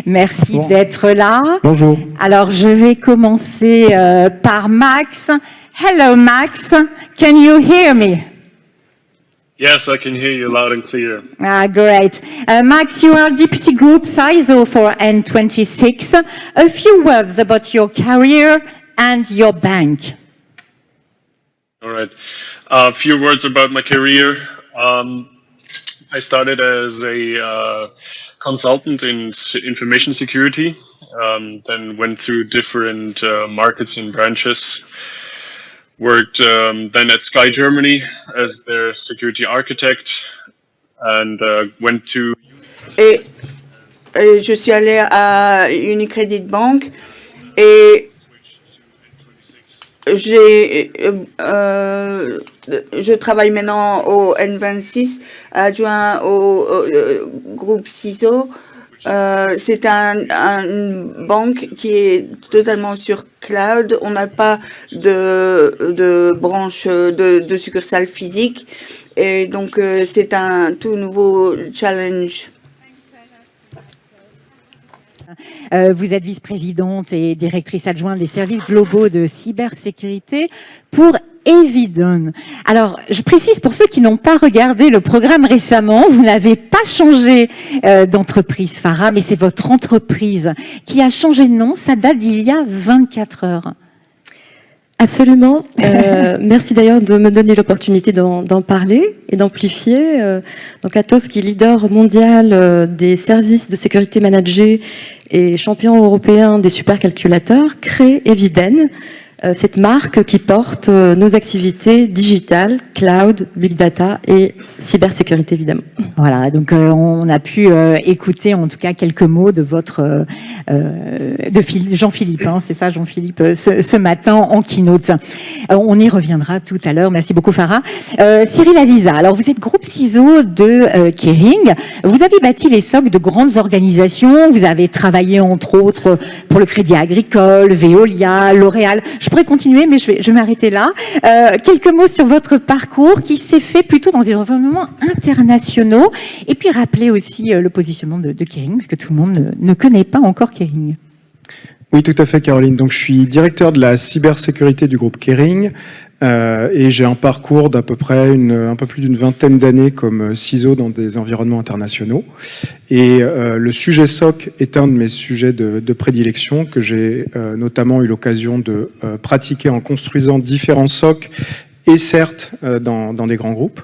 Merci d'être là. Bonjour. Alors, je vais commencer par Max. Hello, Max. Can you hear me? Yes, I can hear you loud and clear. Ah, great. Max, you are Deputy Group CISO for N26. A few words about your career and your bank. All right. A few words about my career. I started as a consultant in information security, then went through different markets and branches. Worked then at Sky Germany as their security architect and went to... Et je suis allé à Unicredit Bank et je travaille maintenant au N26, adjoint au groupe CISO. C'est une banque qui est totalement sur cloud. On n'a pas de branche de succursale physique. Et donc, c'est un tout nouveau challenge. Vous êtes vice-présidente et directrice adjointe des services globaux de cybersécurité pour Eviden. Alors, je précise pour ceux qui n'ont pas regardé le programme récemment, vous n'avez pas changé d'entreprise, Farah, mais c'est votre entreprise qui a changé de nom. Ça date d'il y a 24 heures. Absolument. Merci d'ailleurs de me donner l'opportunité d'en parler et d'amplifier. Donc Atos, qui est leader mondial des services de sécurité managés et champion européen des supercalculateurs, crée Eviden, cette marque qui porte nos activités digitales, cloud, big data et cybersécurité évidemment. Voilà, donc on a pu écouter en tout cas quelques mots de votre de Jean-Philippe, hein, c'est ça Jean-Philippe, ce matin en keynote. On y reviendra tout à l'heure. Merci beaucoup Farah. Cyril Aziza, alors vous êtes groupe CISO de Kering. Vous avez bâti les SOC de grandes organisations. Vous avez travaillé entre autres pour le Crédit Agricole, Veolia, L'Oréal. Je pourrais continuer, mais je vais m'arrêter là. Quelques mots sur votre parcours qui s'est fait plutôt dans des environnements internationaux. Et puis rappeler aussi le positionnement de Kering, parce que tout le monde ne connaît pas encore Kering. Oui, tout à fait, Caroline. Donc, je suis directeur de la cybersécurité du groupe Kering et j'ai un parcours d'à peu près un peu plus d'une vingtaine d'années comme CISO dans des environnements internationaux. Et le sujet SOC est un de mes sujets de prédilection que j'ai notamment eu l'occasion de pratiquer en construisant différents SOC et certes dans des grands groupes.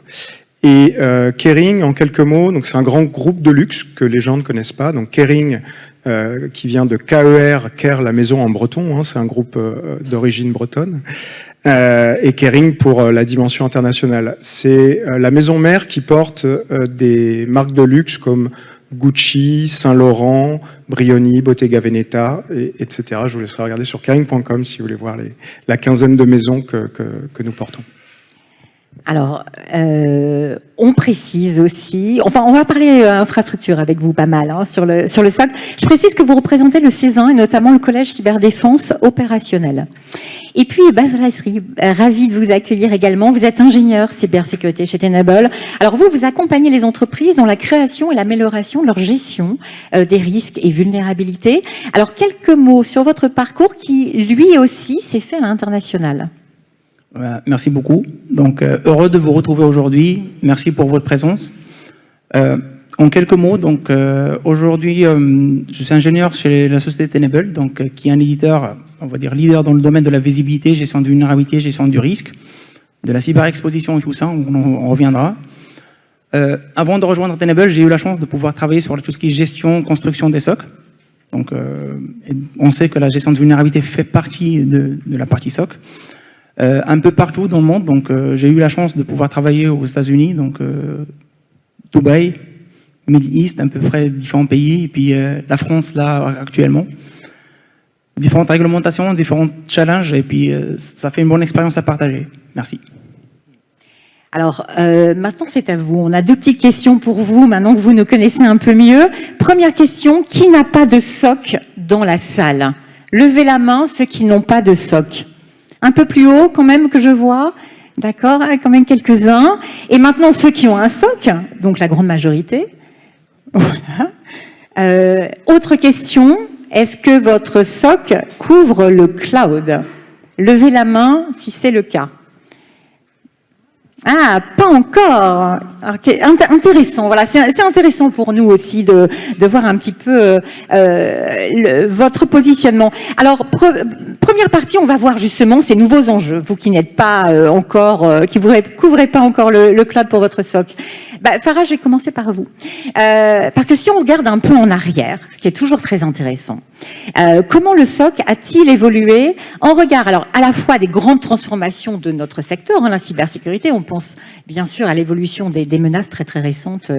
Et Kering, en quelques mots, donc c'est un grand groupe de luxe que les gens ne connaissent pas. Donc Kering, qui vient de KER, Care la maison en breton, hein, c'est un groupe d'origine bretonne. Et Kering pour la dimension internationale. C'est la maison mère qui porte des marques de luxe comme Gucci, Saint-Laurent, Brioni, Bottega Veneta, etc. Je vous laisserai regarder sur kering.com si vous voulez voir la quinzaine de maisons que nous portons. Alors, on précise aussi, enfin, on va parler infrastructure avec vous pas mal hein, sur le SOC. Je précise que vous représentez le CESIN et notamment le Collège Cyberdéfense opérationnel. Et puis, Baz Lasri, ravi de vous accueillir également. Vous êtes ingénieur cybersécurité chez Tenable. Alors vous accompagnez les entreprises dans la création et l'amélioration de leur gestion des risques et vulnérabilités. Alors, quelques mots sur votre parcours qui, lui aussi, s'est fait à l'international. Merci beaucoup. Donc, heureux de vous retrouver aujourd'hui. Merci pour votre présence. En quelques mots, donc aujourd'hui, je suis ingénieur chez la société Tenable, donc qui est un éditeur, on va dire leader dans le domaine de la visibilité, gestion de vulnérabilité, gestion du risque, de la cyberexposition et tout ça. On reviendra. Avant de rejoindre Tenable, j'ai eu la chance de pouvoir travailler sur tout ce qui est gestion, construction des SOC. Donc, on sait que la gestion de vulnérabilité fait partie de la partie SOC. Un peu partout dans le monde. Donc, j'ai eu la chance de pouvoir travailler aux États-Unis, donc Dubaï, Middle East, à peu près différents pays, et puis la France là actuellement. Différentes réglementations, différents challenges, et puis ça fait une bonne expérience à partager. Merci. Alors, maintenant, c'est à vous. On a deux petites questions pour vous, maintenant que vous nous connaissez un peu mieux. Première question, qui n'a pas de SOC dans la salle? Levez la main, ceux qui n'ont pas de SOC. Un peu plus haut, quand même, que je vois. D'accord, quand même quelques-uns. Et maintenant, ceux qui ont un SOC, donc la grande majorité. Voilà. Autre question, est-ce que votre SOC couvre le cloud? Levez la main si c'est le cas. Ah, pas encore. Okay. Intéressant. Voilà, c'est intéressant pour nous aussi de voir un petit peu votre positionnement. Alors, première partie, on va voir justement ces nouveaux enjeux. Vous qui n'êtes pas encore, qui ne couvrez pas encore le cloud pour votre SOC. Farah, je vais commencer par vous, parce que si on regarde un peu en arrière, ce qui est toujours très intéressant, comment le SOC a-t-il évolué en regard, alors à la fois des grandes transformations de notre secteur, la cybersécurité, on pense bien sûr à l'évolution des menaces très très récentes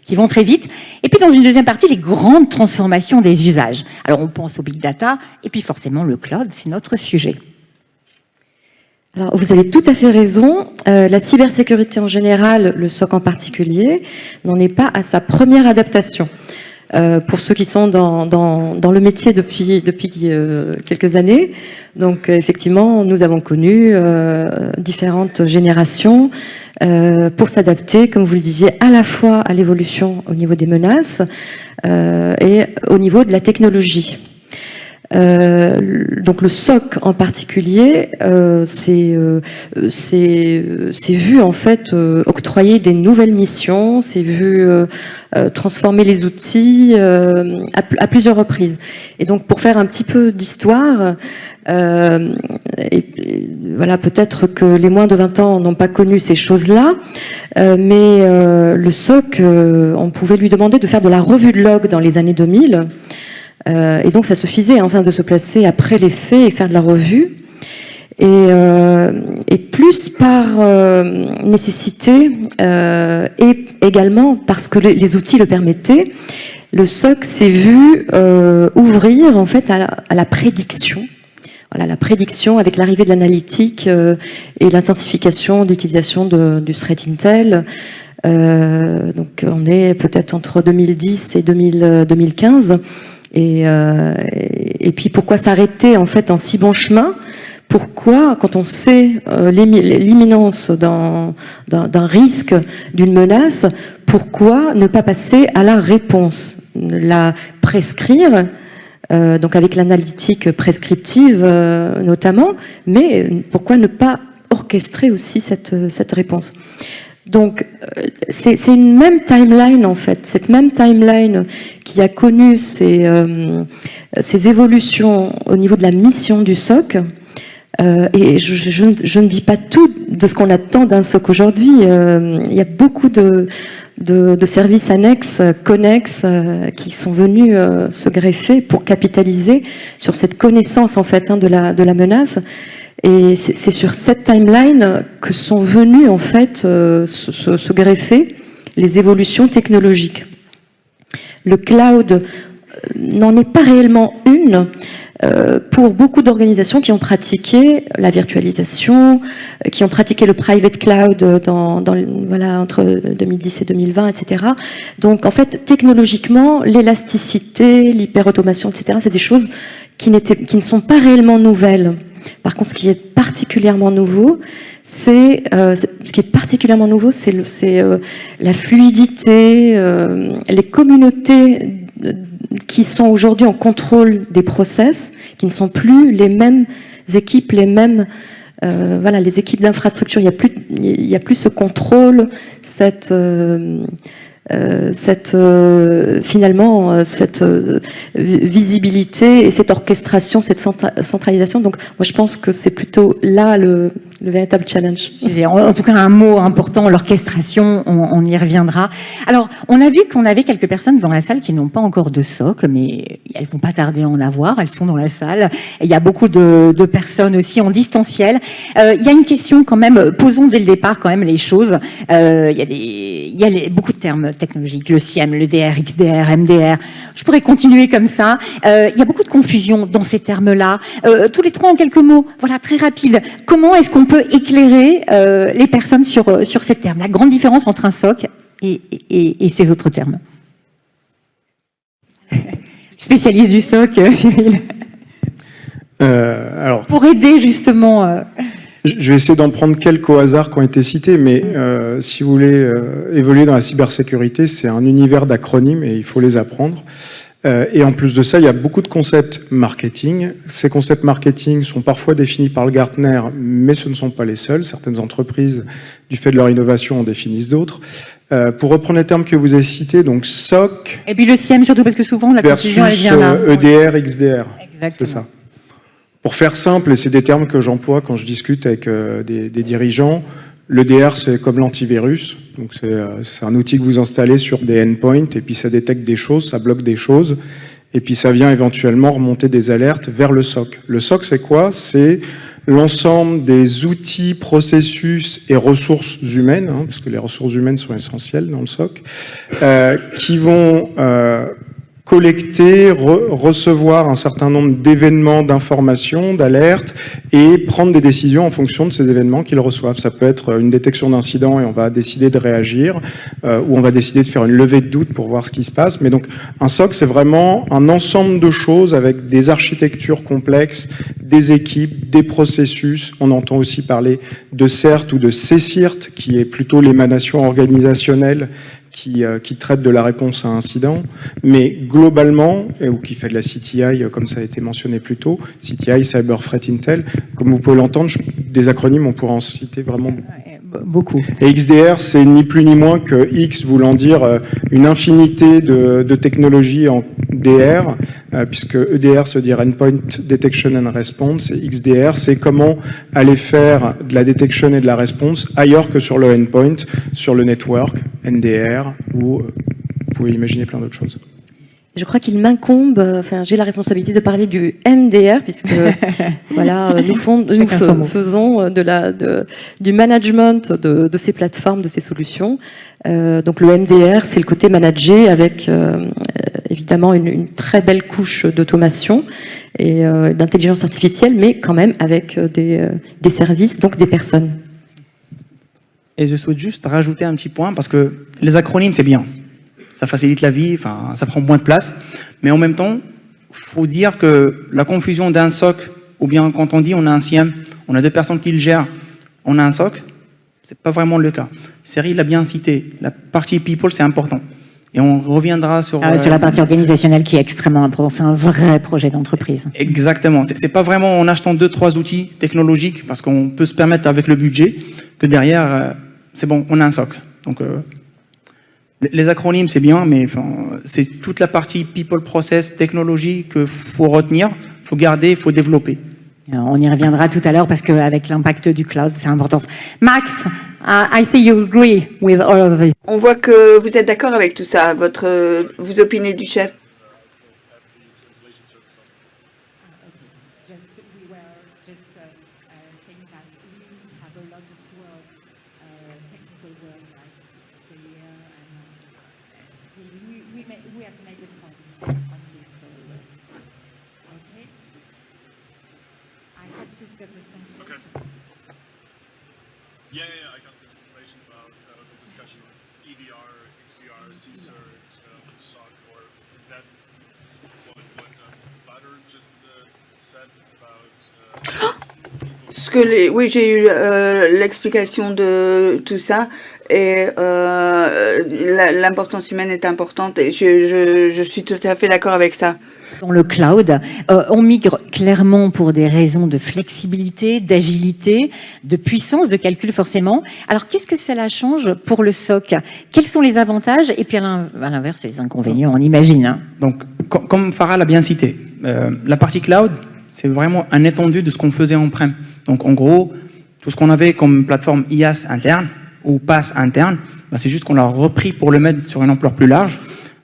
qui vont très vite, et puis dans une deuxième partie, les grandes transformations des usages. Alors on pense au big data, et puis forcément le cloud, c'est notre sujet. Alors, vous avez tout à fait raison. La cybersécurité en général, le SOC en particulier, n'en est pas à sa première adaptation. Pour ceux qui sont dans le métier depuis quelques années. Donc, effectivement, nous avons connu différentes générations pour s'adapter, comme vous le disiez, à la fois à l'évolution au niveau des menaces et au niveau de la technologie. Donc le SOC en particulier, c'est vu en fait octroyer des nouvelles missions, c'est vu transformer les outils à plusieurs reprises. Et donc pour faire un petit peu d'histoire, voilà, peut-être que les moins de 20 ans n'ont pas connu ces choses-là, mais le SOC, on pouvait lui demander de faire de la revue de log dans les années 2000. Et donc ça suffisait enfin de se placer après les faits et faire de la revue. Et plus par nécessité et également parce que les outils le permettaient, le SOC s'est vu ouvrir en fait à la prédiction. Voilà, la prédiction avec l'arrivée de l'analytique et l'intensification d'utilisation du threat intel. Donc on est peut-être entre 2010 et 2015. Et puis pourquoi s'arrêter en fait en si bon chemin? Pourquoi, quand on sait l'imminence d'un risque, d'une menace, pourquoi ne pas passer à la réponse, la prescrire, donc avec l'analytique prescriptive notamment, mais pourquoi ne pas orchestrer aussi cette réponse? Donc, c'est une même timeline, en fait, cette même timeline qui a connu ces évolutions au niveau de la mission du SOC. Et je ne dis pas tout de ce qu'on attend d'un SOC aujourd'hui. Il y a beaucoup de services annexes, connexes, qui sont venus se greffer pour capitaliser sur cette connaissance, en fait, de la menace. Et c'est sur cette timeline que sont venues en fait se greffer les évolutions technologiques. Le cloud n'en est pas réellement une pour beaucoup d'organisations qui ont pratiqué la virtualisation, qui ont pratiqué le private cloud voilà, entre 2010 et 2020, etc. Donc en fait, technologiquement, l'élasticité, l'hyperautomation, etc., c'est des choses qui ne sont pas réellement nouvelles. Par contre, ce qui est particulièrement nouveau, c'est la fluidité, les communautés qui sont aujourd'hui en contrôle des process, qui ne sont plus les mêmes équipes, les mêmes voilà, les équipes d'infrastructure. Il y a plus ce contrôle, finalement cette visibilité et cette orchestration, cette centralisation. Donc moi je pense que c'est plutôt là le véritable challenge. En tout cas, un mot important, l'orchestration, on y reviendra. Alors, on a vu qu'on avait quelques personnes dans la salle qui n'ont pas encore de SOC, mais elles vont pas tarder à en avoir, elles sont dans la salle. Et il y a beaucoup de personnes aussi en distanciel. Il y a une question quand même, posons dès le départ quand même les choses. Il y a beaucoup de termes technologiques, le SIEM, le DR, XDR, MDR. Je pourrais continuer comme ça. Il y a beaucoup de confusion dans ces termes-là. Tous les trois en quelques mots, voilà, très rapide. Comment est-ce qu'on peut éclairer les personnes sur ces termes? La grande différence entre un SOC et ces autres termes. Spécialiste du SOC, Cyril. Alors, pour aider justement... Je vais essayer d'en prendre quelques au hasard qui ont été cités, mais si vous voulez évoluer dans la cybersécurité, c'est un univers d'acronymes et il faut les apprendre. Et en plus de ça, il y a beaucoup de concepts marketing. Ces concepts marketing sont parfois définis par le Gartner, mais ce ne sont pas les seuls. Certaines entreprises, du fait de leur innovation, en définissent d'autres. Pour reprendre les termes que vous avez cités, donc SOC... Et puis le SIEM, surtout parce que souvent, la confusion, elle vient là. EDR, XDR. Exactement. C'est ça. Pour faire simple, et c'est des termes que j'emploie quand je discute avec des dirigeants, l'EDR, c'est comme l'antivirus. Donc c'est un outil que vous installez sur des endpoints, et puis ça détecte des choses, ça bloque des choses, et puis ça vient éventuellement remonter des alertes vers le SOC. Le SOC, c'est quoi? C'est l'ensemble des outils, processus et ressources humaines, hein, parce que les ressources humaines sont essentielles dans le SOC, qui vont collecter, recevoir un certain nombre d'événements, d'informations, d'alertes et prendre des décisions en fonction de ces événements qu'ils reçoivent. Ça peut être une détection d'incident et on va décider de réagir ou on va décider de faire une levée de doute pour voir ce qui se passe. Mais donc un SOC, c'est vraiment un ensemble de choses avec des architectures complexes, des équipes, des processus. On entend aussi parler de CERT ou de CSIRT, qui est plutôt l'émanation organisationnelle qui traite de la réponse à un incident, mais globalement, ou qui fait de la CTI, comme ça a été mentionné plus tôt, CTI, Cyber Threat Intel, comme vous pouvez l'entendre, des acronymes, on pourra en citer vraiment beaucoup. Et XDR, c'est ni plus ni moins que X voulant dire une infinité de technologies en DR, puisque EDR se dit Endpoint Detection and Response, et XDR, c'est comment aller faire de la detection et de la response ailleurs que sur le endpoint, sur le network, NDR, ou vous pouvez imaginer plein d'autres choses. Je crois qu'il m'incombe, enfin j'ai la responsabilité de parler du MDR, puisque voilà, nous faisons du management de ces plateformes, de ces solutions. Donc le MDR, c'est le côté manager avec évidemment une très belle couche d'automation et d'intelligence artificielle, mais quand même avec des services, donc des personnes. Et je souhaite juste rajouter un petit point, parce que les acronymes, c'est bien. Ça facilite la vie, enfin, ça prend moins de place. Mais en même temps, il faut dire que la confusion d'un SOC, ou bien quand on dit on a un SIEM, on a deux personnes qui le gèrent, on a un SOC, c'est pas vraiment le cas. Cyril l'a bien cité, la partie people, c'est important. Et on reviendra sur la partie organisationnelle qui est extrêmement importante. C'est un vrai projet d'entreprise. Exactement. C'est pas vraiment en achetant 2-3 outils technologiques, parce qu'on peut se permettre avec le budget, que derrière, c'est bon, on a un SOC. Donc, les acronymes, c'est bien, mais enfin, c'est toute la partie people, process, technologie qu'il faut retenir, il faut garder, il faut développer. On y reviendra tout à l'heure parce qu'avec l'impact du cloud, c'est important. Max, I think you agree with all of this. On voit que vous êtes d'accord avec tout ça, vous opinez du chef. Yeah, I got the information about the discussion of EDR, XDR, CSIRT, SOC, or that what Butter just said about. Oui, j'ai eu l'explication de tout ça et l'importance humaine est importante et je suis tout à fait d'accord avec ça. Dans le cloud, on migre clairement pour des raisons de flexibilité, d'agilité, de puissance de calcul forcément. Alors qu'est-ce que cela change pour le SOC? Quels sont les avantages et puis à l'inverse les inconvénients, on imagine, hein. Donc comme Farah l'a bien cité, la partie cloud, c'est vraiment un étendu de ce qu'on faisait en prem. Donc en gros, Tout ce qu'on avait comme plateforme IaaS interne ou PaaS interne, bah, c'est juste qu'on l'a repris pour le mettre sur une ampleur plus large,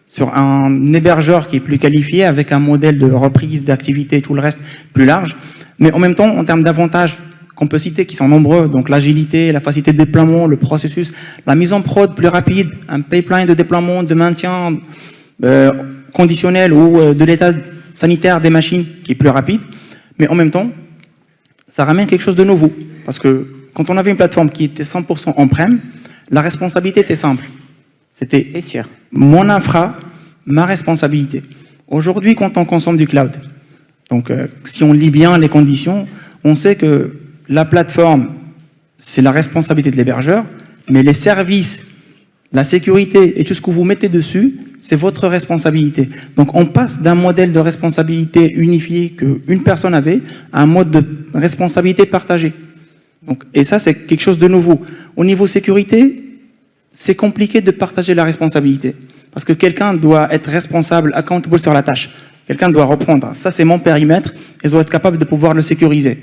sur un hébergeur qui est plus qualifié, avec un modèle de reprise d'activité et tout le reste plus large. Mais en même temps, en termes d'avantages qu'on peut citer, qui sont nombreux, donc l'agilité, la facilité de déploiement, le processus, la mise en prod plus rapide, un pipeline de déploiement, de maintien conditionnel ou de l'état sanitaire des machines qui est plus rapide. Mais en même temps, ça ramène quelque chose de nouveau. Parce que quand on avait une plateforme qui était 100% on-prem, la responsabilité était simple. C'était mon infra, ma responsabilité. Aujourd'hui, quand on consomme du cloud, donc si on lit bien les conditions, on sait que la plateforme, c'est la responsabilité de l'hébergeur, mais les services, la sécurité et tout ce que vous mettez dessus, c'est votre responsabilité. Donc on passe d'un modèle de responsabilité unifié qu'une personne avait à un mode de responsabilité partagée. Donc, et ça, c'est quelque chose de nouveau. Au niveau sécurité, c'est compliqué de partager la responsabilité. Parce que quelqu'un doit être responsable, accountable sur la tâche. Quelqu'un doit reprendre. Ça, c'est mon périmètre, et je dois être capable de pouvoir le sécuriser.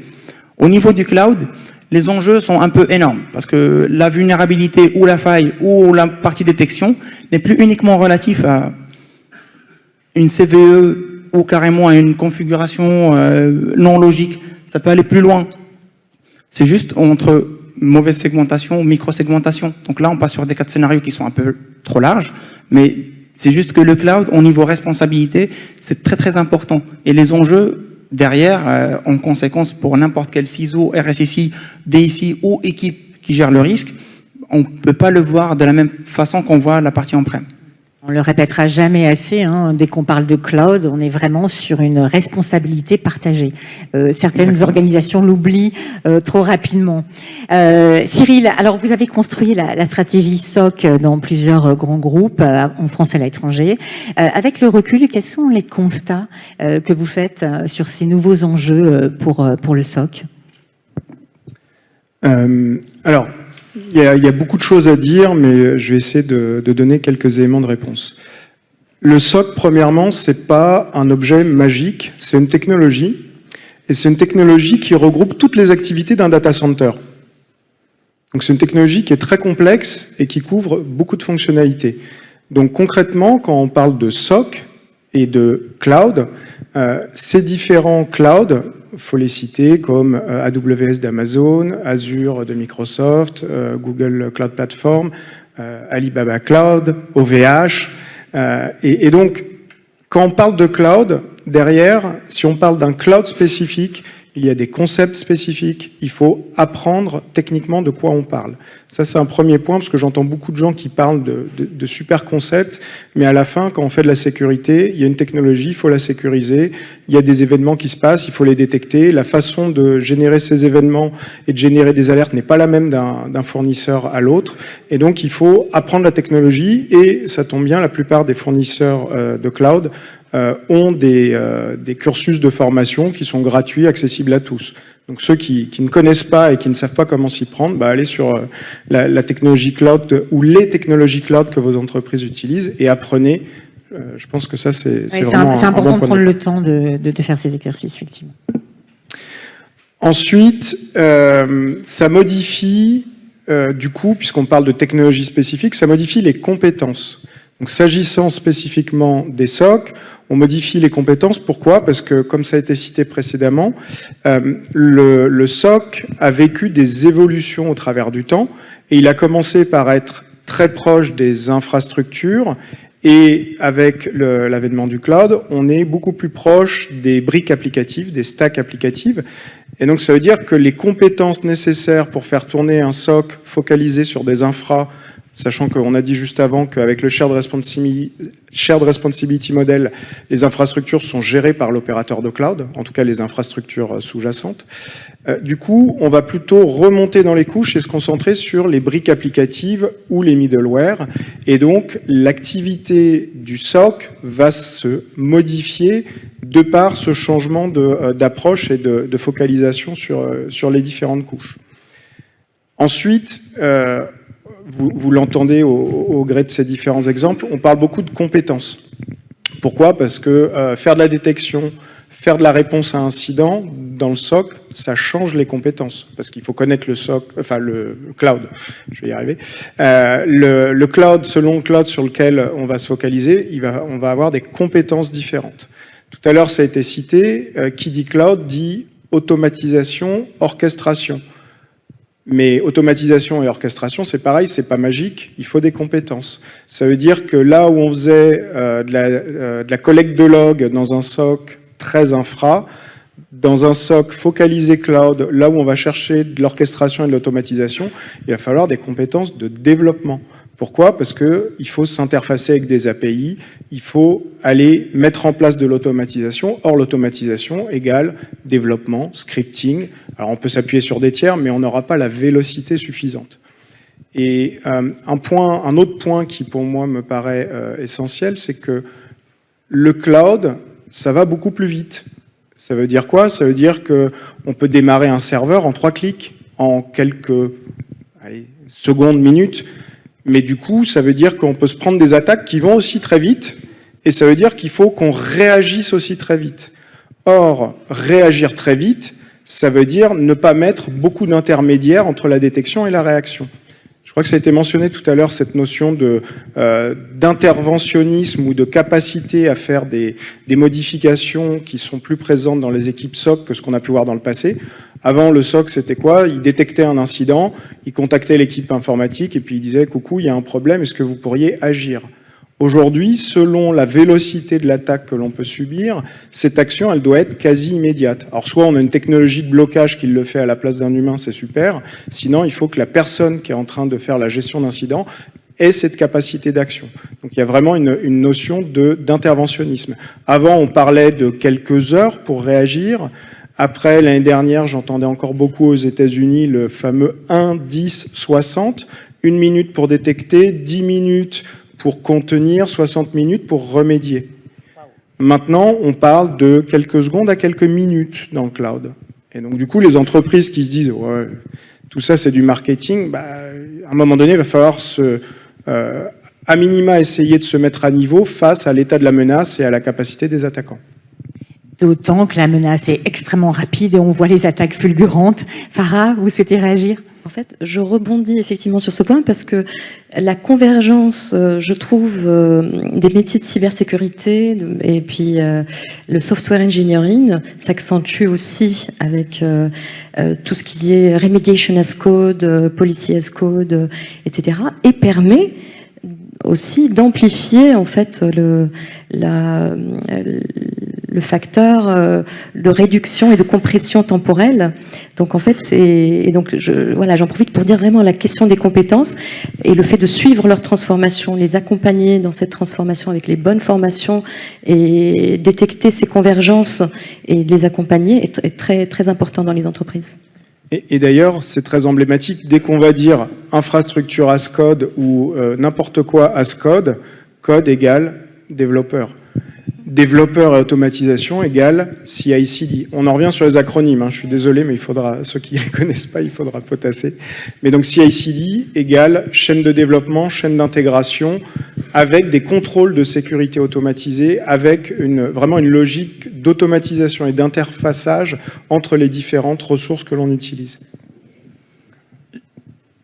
Au niveau du cloud, les enjeux sont un peu énormes. Parce que la vulnérabilité ou la faille ou la partie détection n'est plus uniquement relative à une CVE ou carrément à une configuration non logique. Ça peut aller plus loin. C'est juste entre mauvaise segmentation ou micro-segmentation. Donc là, on passe sur des cas de scénarios qui sont un peu trop larges, mais c'est juste que le cloud, au niveau responsabilité, c'est très très important. Et les enjeux derrière, en conséquence, pour n'importe quel CISO, RSSI, DSI ou équipe qui gère le risque, on ne peut pas le voir de la même façon qu'on voit la partie on-prem. On le répétera jamais assez, hein, dès qu'on parle de cloud, on est vraiment sur une responsabilité partagée. Certaines Exactement. Organisations l'oublient trop rapidement. Cyril, alors vous avez construit la stratégie SOC dans plusieurs grands groupes, en France et à l'étranger. Avec le recul, quels sont les constats que vous faites sur ces nouveaux enjeux pour le SOC ? Alors, il y a beaucoup de choses à dire, mais je vais essayer de donner quelques éléments de réponse. Le SOC, premièrement, c'est pas un objet magique, c'est une technologie, et c'est une technologie qui regroupe toutes les activités d'un data center. Donc c'est une technologie qui est très complexe et qui couvre beaucoup de fonctionnalités. Donc concrètement, quand on parle de SOC et de cloud, ces différents clouds, il faut les citer comme AWS d'Amazon, Azure de Microsoft, Google Cloud Platform, Alibaba Cloud, OVH. Et donc, quand on parle de cloud, derrière, si on parle d'un cloud spécifique, il y a des concepts spécifiques, il faut apprendre techniquement de quoi on parle. Ça, c'est un premier point, parce que j'entends beaucoup de gens qui parlent de super concepts, mais à la fin, quand on fait de la sécurité, il y a une technologie, il faut la sécuriser, il y a des événements qui se passent, il faut les détecter, la façon de générer ces événements et de générer des alertes n'est pas la même d'un fournisseur à l'autre, et donc il faut apprendre la technologie, et ça tombe bien, la plupart des fournisseurs de cloud ont des cursus de formation qui sont gratuits, accessibles à tous. Donc ceux qui ne connaissent pas et qui ne savent pas comment s'y prendre, allez sur la technologie cloud ou les technologies cloud que vos entreprises utilisent et apprenez. Je pense que ça, c'est vraiment c'est important bon de prendre le temps de faire ces exercices, effectivement. Ensuite, ça modifie, du coup, puisqu'on parle de technologie spécifique, ça modifie les compétences. Donc, s'agissant spécifiquement des SOC, on modifie les compétences. Pourquoi ? Parce que, comme ça a été cité précédemment, le SOC a vécu des évolutions au travers du temps et il a commencé par être très proche des infrastructures et avec l'avènement du cloud, on est beaucoup plus proche des briques applicatives, des stacks applicatives. Et donc, ça veut dire que les compétences nécessaires pour faire tourner un SOC focalisé sur des infras, sachant qu'on a dit juste avant qu'avec le Shared Responsibility Model, les infrastructures sont gérées par l'opérateur de cloud, en tout cas les infrastructures sous-jacentes. Du coup, on va plutôt remonter dans les couches et se concentrer sur les briques applicatives ou les middleware. Et donc, l'activité du SOC va se modifier de par ce changement d'approche et de focalisation sur les différentes couches. Ensuite, vous l'entendez au gré de ces différents exemples, on parle beaucoup de compétences. Pourquoi ? Parce que faire de la détection, faire de la réponse à incident dans le SOC, ça change les compétences, parce qu'il faut connaître le SOC, enfin le cloud, je vais y arriver. Le cloud, selon le cloud sur lequel on va se focaliser, on va avoir des compétences différentes. Tout à l'heure, ça a été cité, qui dit cloud dit automatisation, orchestration. Mais automatisation et orchestration, c'est pareil, c'est pas magique, il faut des compétences. Ça veut dire que là où on faisait de la collecte de logs dans un SOC très infra, dans un SOC focalisé cloud, là où on va chercher de l'orchestration et de l'automatisation, il va falloir des compétences de développement. Pourquoi? Parce qu'il faut s'interfacer avec des API, il faut aller mettre en place de l'automatisation. Or, l'automatisation égale développement, scripting. Alors, on peut s'appuyer sur des tiers, mais on n'aura pas la vélocité suffisante. Et un autre point qui, pour moi, me paraît essentiel, c'est que le cloud, ça va beaucoup plus vite. Ça veut dire quoi? Ça veut dire qu'on peut démarrer un serveur en 3 clics, en quelques secondes, minutes. Mais du coup, ça veut dire qu'on peut se prendre des attaques qui vont aussi très vite, et ça veut dire qu'il faut qu'on réagisse aussi très vite. Or, réagir très vite, ça veut dire ne pas mettre beaucoup d'intermédiaires entre la détection et la réaction. Je crois que ça a été mentionné tout à l'heure, cette notion d'interventionnisme ou de capacité à faire des modifications qui sont plus présentes dans les équipes SOC que ce qu'on a pu voir dans le passé. Avant, le SOC, c'était quoi? Il détectait un incident, il contactait l'équipe informatique et puis il disait « Coucou, il y a un problème, est-ce que vous pourriez agir ?» Aujourd'hui, selon la vélocité de l'attaque que l'on peut subir, cette action, elle doit être quasi immédiate. Alors, soit on a une technologie de blocage qui le fait à la place d'un humain, c'est super. Sinon, il faut que la personne qui est en train de faire la gestion d'incident ait cette capacité d'action. Donc, il y a vraiment une notion d'interventionnisme. Avant, on parlait de quelques heures pour réagir. Après, l'année dernière, j'entendais encore beaucoup aux États-Unis le fameux 1-10-60, 1 minute pour détecter, 10 minutes pour contenir, 60 minutes pour remédier. Maintenant, on parle de quelques secondes à quelques minutes dans le cloud. Et donc, du coup, les entreprises qui se disent ouais, tout ça, c'est du marketing, à un moment donné, il va falloir à minima essayer de se mettre à niveau face à l'état de la menace et à la capacité des attaquants. D'autant que la menace est extrêmement rapide et on voit les attaques fulgurantes. Farah, vous souhaitez réagir? En fait, je rebondis effectivement sur ce point parce que la convergence, je trouve, des métiers de cybersécurité et puis le software engineering s'accentue aussi avec tout ce qui est remediation as code, policy as code, etc. et permet aussi d'amplifier en fait le facteur de réduction et de compression temporelle. Donc en fait, j'en profite pour dire vraiment la question des compétences et le fait de suivre leur transformation, les accompagner dans cette transformation avec les bonnes formations et détecter ces convergences et les accompagner est très très important dans les entreprises. Et d'ailleurs, c'est très emblématique, dès qu'on va dire infrastructure as code ou n'importe quoi as code, code égale développeur. Développeur et automatisation égale CI/CD. On en revient sur les acronymes, je suis désolé, mais il faudra, ceux qui ne les connaissent pas, il faudra potasser. Mais donc CI/CD égale chaîne de développement, chaîne d'intégration, avec des contrôles de sécurité automatisés, avec vraiment une logique d'automatisation et d'interfaçage entre les différentes ressources que l'on utilise.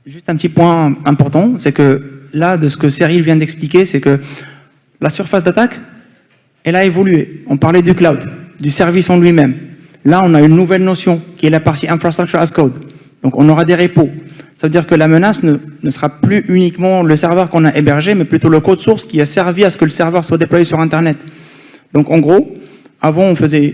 Juste un petit point important, c'est que là, de ce que Cyril vient d'expliquer, c'est que la surface d'attaque, elle a évolué. On parlait du cloud, du service en lui-même. Là, on a une nouvelle notion qui est la partie infrastructure as code. Donc, on aura des repos. Ça veut dire que la menace ne sera plus uniquement le serveur qu'on a hébergé, mais plutôt le code source qui a servi à ce que le serveur soit déployé sur Internet. Donc, en gros, avant, on faisait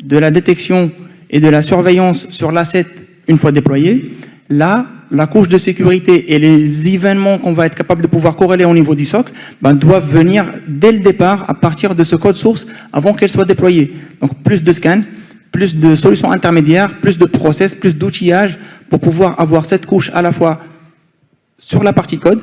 de la détection et de la surveillance sur l'asset une fois déployé. Là, la couche de sécurité et les événements qu'on va être capable de pouvoir corréler au niveau du SOC doivent venir dès le départ à partir de ce code source avant qu'elle soit déployée. Donc plus de scans, plus de solutions intermédiaires, plus de process, plus d'outillage pour pouvoir avoir cette couche à la fois sur la partie code,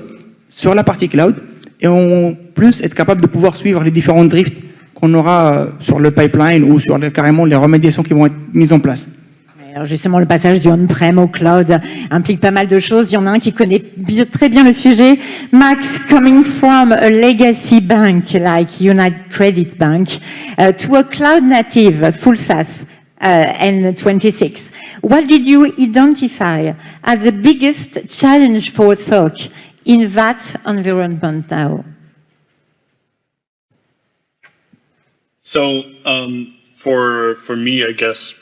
sur la partie cloud et en plus être capable de pouvoir suivre les différents drifts qu'on aura sur le pipeline ou sur carrément les remédiations qui vont être mises en place. Alors justement, le passage du on-prem au cloud implique pas mal de choses. Il y en a un qui connaît très bien le sujet. Max, coming from a legacy bank like United Credit Bank to a cloud native full SaaS N26, what did you identify as the biggest challenge for SOC in that environment now? So for me, I guess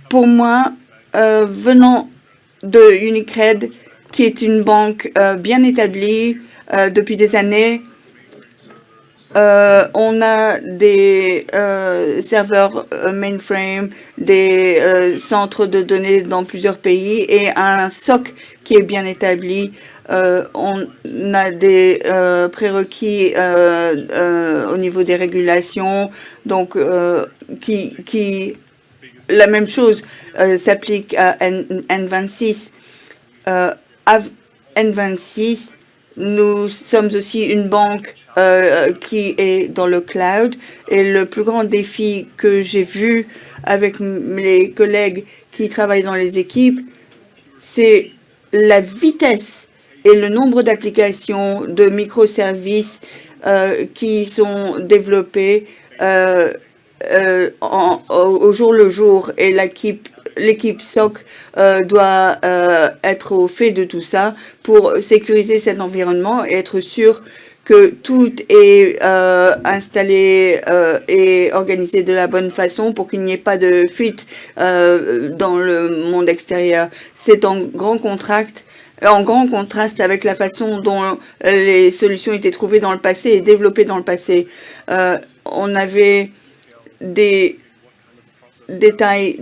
Pour moi, venant de Unicred, qui est une banque bien établie depuis des années, on a des serveurs mainframe, des centres de données dans plusieurs pays et un SOC qui est bien établi. On a des prérequis au niveau des régulations, donc la même chose s'applique à N26. N26, nous sommes aussi une banque qui est dans le cloud et le plus grand défi que j'ai vu avec les collègues qui travaillent dans les équipes, c'est la vitesse et le nombre d'applications, de microservices qui sont développés au jour le jour et l'équipe SOC doit être au fait de tout ça pour sécuriser cet environnement et être sûr que tout est installé et organisé de la bonne façon pour qu'il n'y ait pas de fuite dans le monde extérieur. C'est en grand contraste avec la façon dont les solutions étaient trouvées dans le passé et développées dans le passé. On avait des détails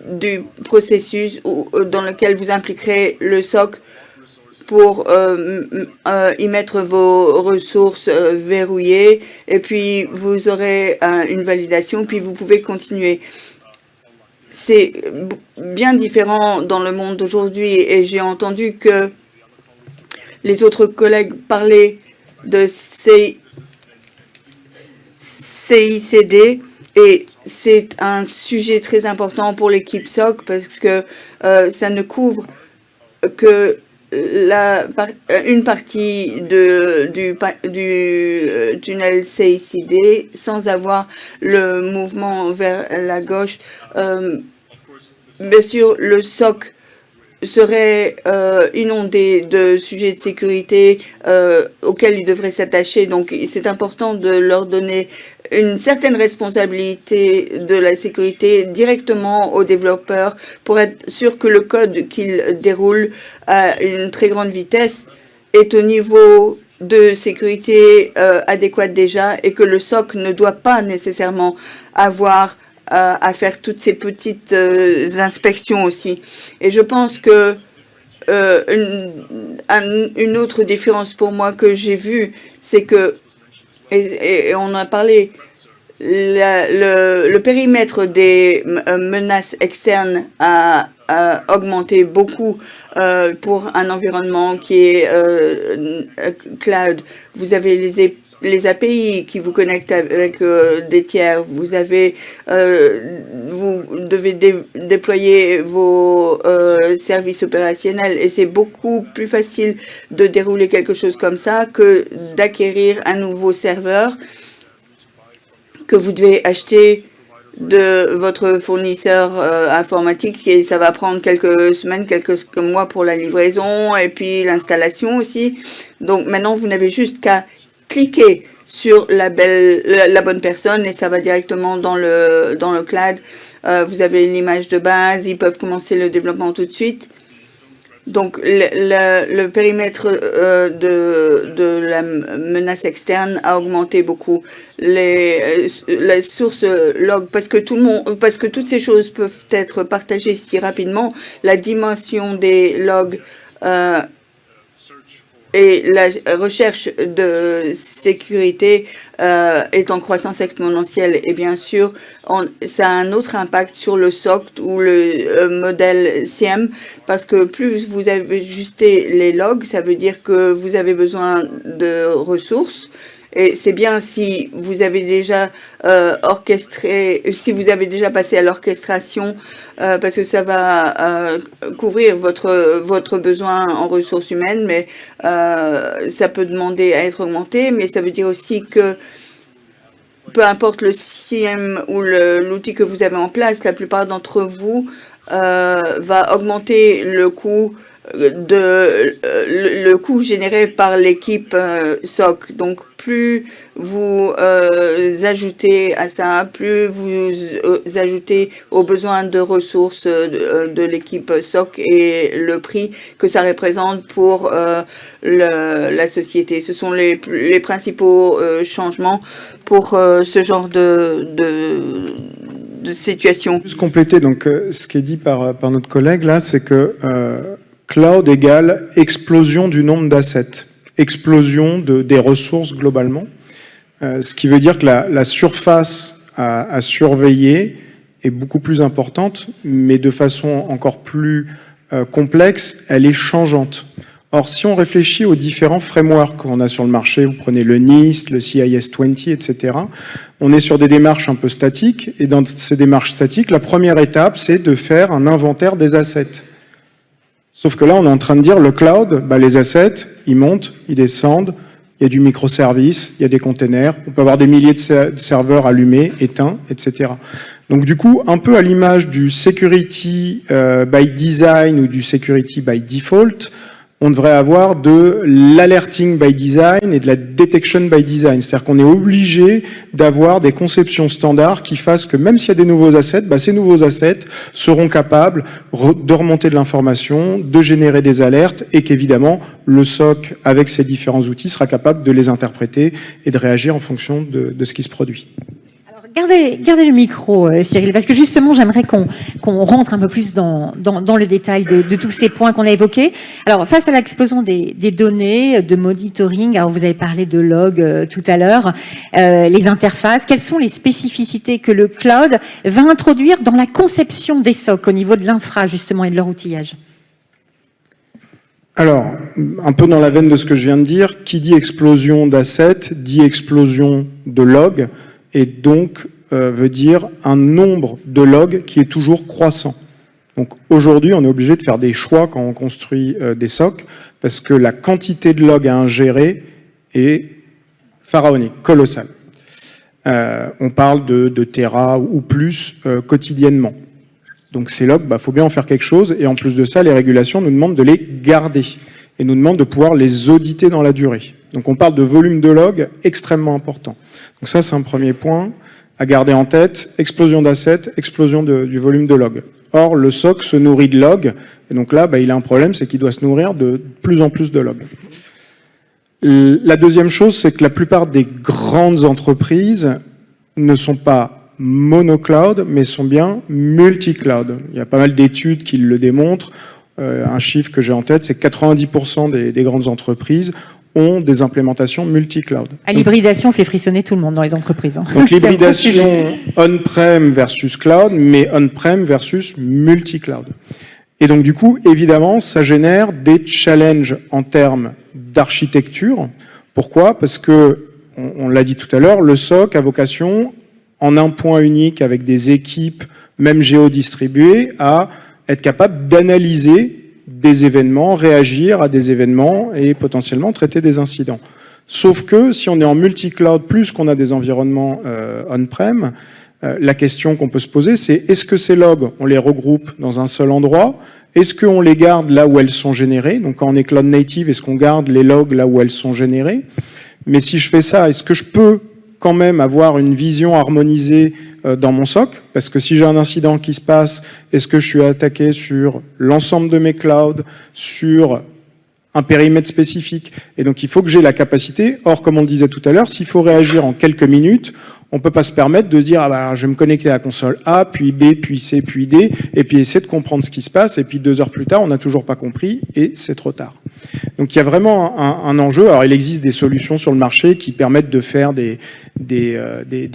du processus dans lequel vous impliquerez le SOC pour y mettre vos ressources verrouillées et puis vous aurez une validation puis vous pouvez continuer. C'est bien différent dans le monde d'aujourd'hui et j'ai entendu que les autres collègues parlaient de CICD et c'est un sujet très important pour l'équipe SOC parce que ça ne couvre que une partie du tunnel CICD sans avoir le mouvement vers la gauche. Bien sûr, le SOC serait inondé de sujets de sécurité auxquels ils devraient s'attacher. Donc, c'est important de leur donner une certaine responsabilité de la sécurité directement aux développeurs pour être sûr que le code qu'ils déroulent à une très grande vitesse est au niveau de sécurité adéquat déjà et que le SOC ne doit pas nécessairement avoir à faire toutes ces petites inspections aussi. Et je pense que une autre différence pour moi que j'ai vue, c'est que, et on en a parlé, le périmètre des menaces externes a augmenté beaucoup pour un environnement qui est cloud. Vous avez les API qui vous connectent avec des tiers. Vous devez déployer vos services opérationnels et c'est beaucoup plus facile de dérouler quelque chose comme ça que d'acquérir un nouveau serveur que vous devez acheter de votre fournisseur informatique et ça va prendre quelques semaines, quelques mois pour la livraison et puis l'installation aussi. Donc maintenant, vous n'avez juste qu'à cliquer sur la bonne personne et ça va directement dans le cloud. Vous avez l'image de base, ils peuvent commencer le développement tout de suite. Donc, le périmètre de la menace externe a augmenté beaucoup. Les sources log, parce que toutes ces choses peuvent être partagées si rapidement, la dimension des logs et la recherche de sécurité est en croissance exponentielle. Et bien sûr, ça a un autre impact sur le SOC ou le modèle SIEM, parce que plus vous ajustez les logs, ça veut dire que vous avez besoin de ressources. Et c'est bien si vous avez déjà orchestré, si vous avez déjà passé à l'orchestration, parce que ça va couvrir votre besoin en ressources humaines, mais ça peut demander à être augmenté, mais ça veut dire aussi que peu importe le CIEM ou l'outil que vous avez en place, la plupart d'entre vous va augmenter le coût le coût généré par l'équipe SOC. Donc, plus vous ajoutez à ça, plus vous ajoutez aux besoins de ressources de l'équipe SOC et le prix que ça représente pour la société. Ce sont les principaux changements pour ce genre de situation. Juste compléter, donc, ce qui est dit par notre collègue là, c'est que cloud égale explosion du nombre d'assets, explosion des ressources globalement, ce qui veut dire que la surface à surveiller est beaucoup plus importante, mais de façon encore plus complexe, elle est changeante. Or, si on réfléchit aux différents frameworks qu'on a sur le marché, vous prenez le NIST, le CIS-20, etc., on est sur des démarches un peu statiques, et dans ces démarches statiques, la première étape, c'est de faire un inventaire des assets. Sauf que là, on est en train de dire, le cloud, les assets, ils montent, ils descendent, il y a du microservice, il y a des containers, on peut avoir des milliers de serveurs allumés, éteints, etc. Donc du coup, un peu à l'image du security by design ou du security by default, on devrait avoir de l'alerting by design et de la detection by design. C'est-à-dire qu'on est obligé d'avoir des conceptions standards qui fassent que même s'il y a des nouveaux assets, ces nouveaux assets seront capables de remonter de l'information, de générer des alertes et qu'évidemment, le SOC, avec ses différents outils, sera capable de les interpréter et de réagir en fonction de ce qui se produit. Gardez le micro, Cyril, parce que justement, j'aimerais qu'on rentre un peu plus dans le détail de tous ces points qu'on a évoqués. Alors, face à l'explosion des données, de monitoring, alors vous avez parlé de log tout à l'heure, les interfaces, quelles sont les spécificités que le cloud va introduire dans la conception des SOC au niveau de l'infra, justement, et de leur outillage? Alors, un peu dans la veine de ce que je viens de dire, qui dit explosion d'assets, dit explosion de logs, et donc veut dire un nombre de logs qui est toujours croissant. Donc aujourd'hui, on est obligé de faire des choix quand on construit des SOC, parce que la quantité de logs à ingérer est pharaonique, colossale. On parle de téra ou plus quotidiennement. Donc ces logs, faut bien en faire quelque chose, et en plus de ça, les régulations nous demandent de les garder, et nous demandent de pouvoir les auditer dans la durée. Donc on parle de volume de logs extrêmement important. Donc ça, c'est un premier point à garder en tête. Explosion d'assets, explosion du volume de logs. Or, le SOC se nourrit de logs, et donc là, il a un problème, c'est qu'il doit se nourrir de plus en plus de logs. La deuxième chose, c'est que la plupart des grandes entreprises ne sont pas monocloud, mais sont bien multi-cloud. Il y a pas mal d'études qui le démontrent. Un chiffre que j'ai en tête, c'est que 90% des grandes entreprises ont des implémentations multi-cloud. L'hybridation fait frissonner tout le monde dans les entreprises. Donc l'hybridation on-prem versus cloud, mais on-prem versus multi-cloud. Et donc du coup, évidemment, ça génère des challenges en termes d'architecture. Pourquoi? Parce que, on l'a dit tout à l'heure, le SOC a vocation, en un point unique avec des équipes, même géodistribuées, à être capable d'analyser des événements, réagir à des événements et potentiellement traiter des incidents. Sauf que si on est en multi-cloud plus qu'on a des environnements on-prem, la question qu'on peut se poser, c'est est-ce que ces logs, on les regroupe dans un seul endroit? Est-ce qu'on les garde là où elles sont générées? Donc quand on est cloud native, est-ce qu'on garde les logs là où elles sont générées? Mais si je fais ça, est-ce que je peux quand même avoir une vision harmonisée dans mon SOC? Parce que si j'ai un incident qui se passe, est-ce que je suis attaqué sur l'ensemble de mes clouds, sur un périmètre spécifique? Et donc il faut que j'ai la capacité. Or, comme on le disait tout à l'heure, s'il faut réagir en quelques minutes, on ne peut pas se permettre de se dire je vais me connecter à la console A, puis B, puis C, puis D, et puis essayer de comprendre ce qui se passe, et puis 2 heures plus tard, on n'a toujours pas compris, et c'est trop tard. Donc il y a vraiment un enjeu. Alors il existe des solutions sur le marché qui permettent de faire des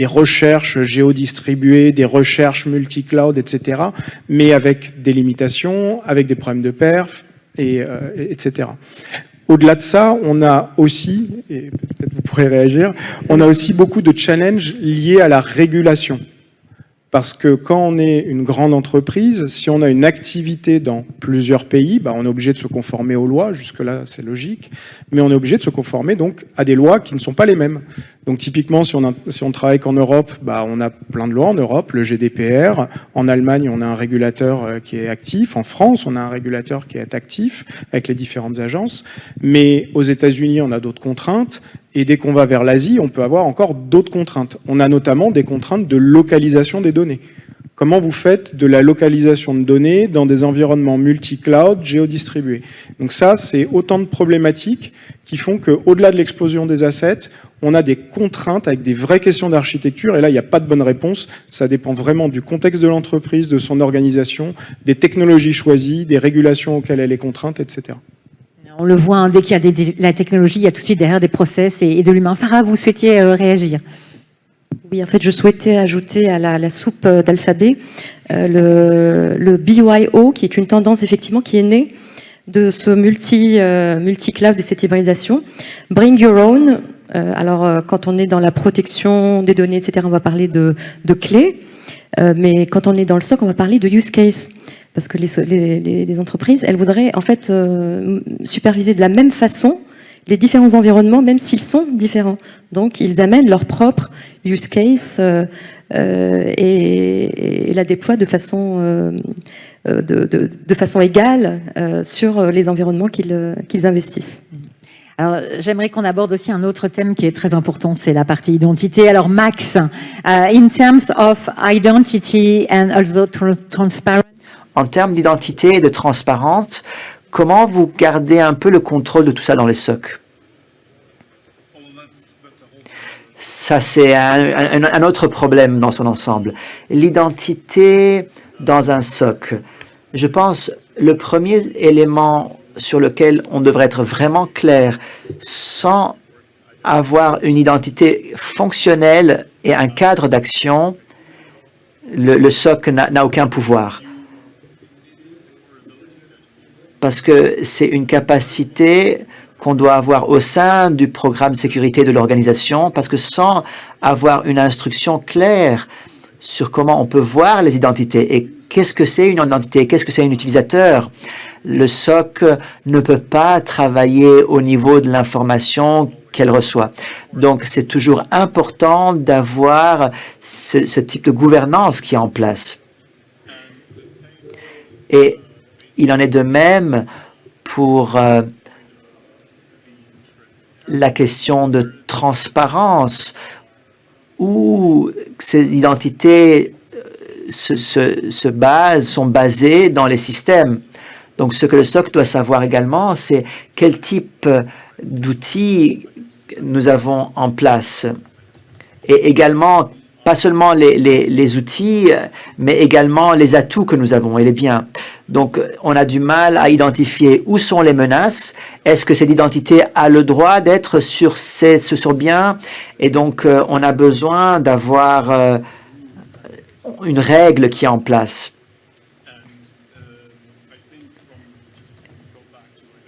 recherches géodistribuées, des recherches multi-cloud, etc., mais avec des limitations, avec des problèmes de perf, etc. Au-delà de ça, on a aussi, et peut-être vous pourrez réagir. On a aussi beaucoup de challenges liés à la régulation. Parce que quand on est une grande entreprise, si on a une activité dans plusieurs pays, on est obligé de se conformer aux lois, jusque-là c'est logique, mais on est obligé de se conformer donc à des lois qui ne sont pas les mêmes. Donc typiquement, si on travaille qu'en Europe, on a plein de lois en Europe, le GDPR, en Allemagne on a un régulateur qui est actif, en France on a un régulateur qui est actif avec les différentes agences, mais aux États-Unis on a d'autres contraintes. Et dès qu'on va vers l'Asie, on peut avoir encore d'autres contraintes. On a notamment des contraintes de localisation des données. Comment vous faites de la localisation de données dans des environnements multi-cloud géodistribués? Donc ça, c'est autant de problématiques qui font qu'au-delà de l'explosion des assets, on a des contraintes avec des vraies questions d'architecture. Et là, il n'y a pas de bonne réponse. Ça dépend vraiment du contexte de l'entreprise, de son organisation, des technologies choisies, des régulations auxquelles elle est contrainte, etc. On le voit, dès qu'il y a la technologie, il y a tout de suite derrière des process et de l'humain. Farah, vous souhaitiez réagir? Oui, en fait, je souhaitais ajouter à la soupe d'Alphabet le BYO, qui est une tendance effectivement qui est née de ce multi-cloud et cette hybridation. Bring your own. Alors, quand on est dans la protection des données, etc., on va parler de clés. Mais quand on est dans le SOC, on va parler de use case. Parce que les entreprises, elles voudraient en fait superviser de la même façon les différents environnements, même s'ils sont différents. Donc, ils amènent leur propre use case et la déploient de façon égale sur les environnements qu'ils investissent. Alors, j'aimerais qu'on aborde aussi un autre thème qui est très important, c'est la partie identité. Alors, Max, in terms of identity and also transparency. En termes d'identité et de transparence, comment vous gardez un peu le contrôle de tout ça dans les SOC? Ça, c'est un autre problème dans son ensemble. L'identité dans un SOC. Je pense le premier élément sur lequel on devrait être vraiment clair, sans avoir une identité fonctionnelle et un cadre d'action, le SOC n'a aucun pouvoir. Parce que c'est une capacité qu'on doit avoir au sein du programme sécurité de l'organisation, parce que sans avoir une instruction claire sur comment on peut voir les identités et qu'est-ce que c'est une identité, qu'est-ce que c'est un utilisateur, le SOC ne peut pas travailler au niveau de l'information qu'elle reçoit. Donc, c'est toujours important d'avoir ce type de gouvernance qui est en place. Et il en est de même pour la question de transparence, où ces identités sont basées dans les systèmes. Donc, ce que le SOC doit savoir également, c'est quel type d'outils nous avons en place. Et également, pas seulement les outils, mais également les atouts que nous avons et les biens. Donc, on a du mal à identifier où sont les menaces. Est-ce que cette identité a le droit d'être sur ce bien? Et donc, on a besoin d'avoir une règle qui est en place.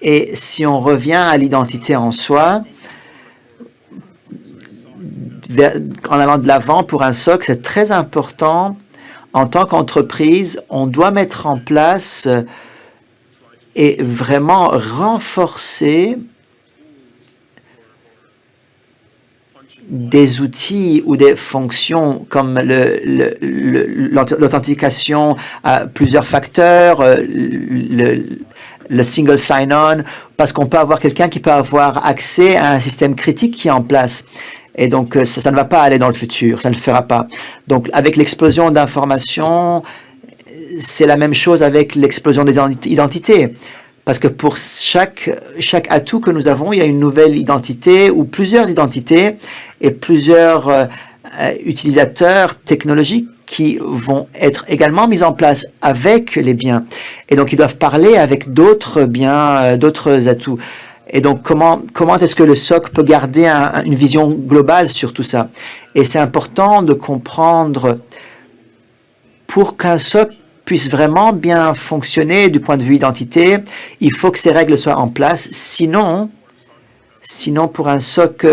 Et si on revient à l'identité en soi, en allant de l'avant pour un SOC, c'est très important. En tant qu'entreprise, on doit mettre en place et vraiment renforcer des outils ou des fonctions comme l'authentification à plusieurs facteurs, le single sign-on, parce qu'on peut avoir quelqu'un qui peut avoir accès à un système critique qui est en place. Et donc, ça ne va pas aller dans le futur, ça ne le fera pas. Donc, avec l'explosion d'informations, c'est la même chose avec l'explosion des identités. Parce que pour chaque atout que nous avons, il y a une nouvelle identité ou plusieurs identités et plusieurs utilisateurs technologiques qui vont être également mis en place avec les biens. Et donc, ils doivent parler avec d'autres biens, d'autres atouts. Et donc, comment est-ce que le SOC peut garder une vision globale sur tout ça? Et c'est important de comprendre, pour qu'un SOC puisse vraiment bien fonctionner du point de vue identité, il faut que ces règles soient en place. Sinon, Sinon, pour un SOC,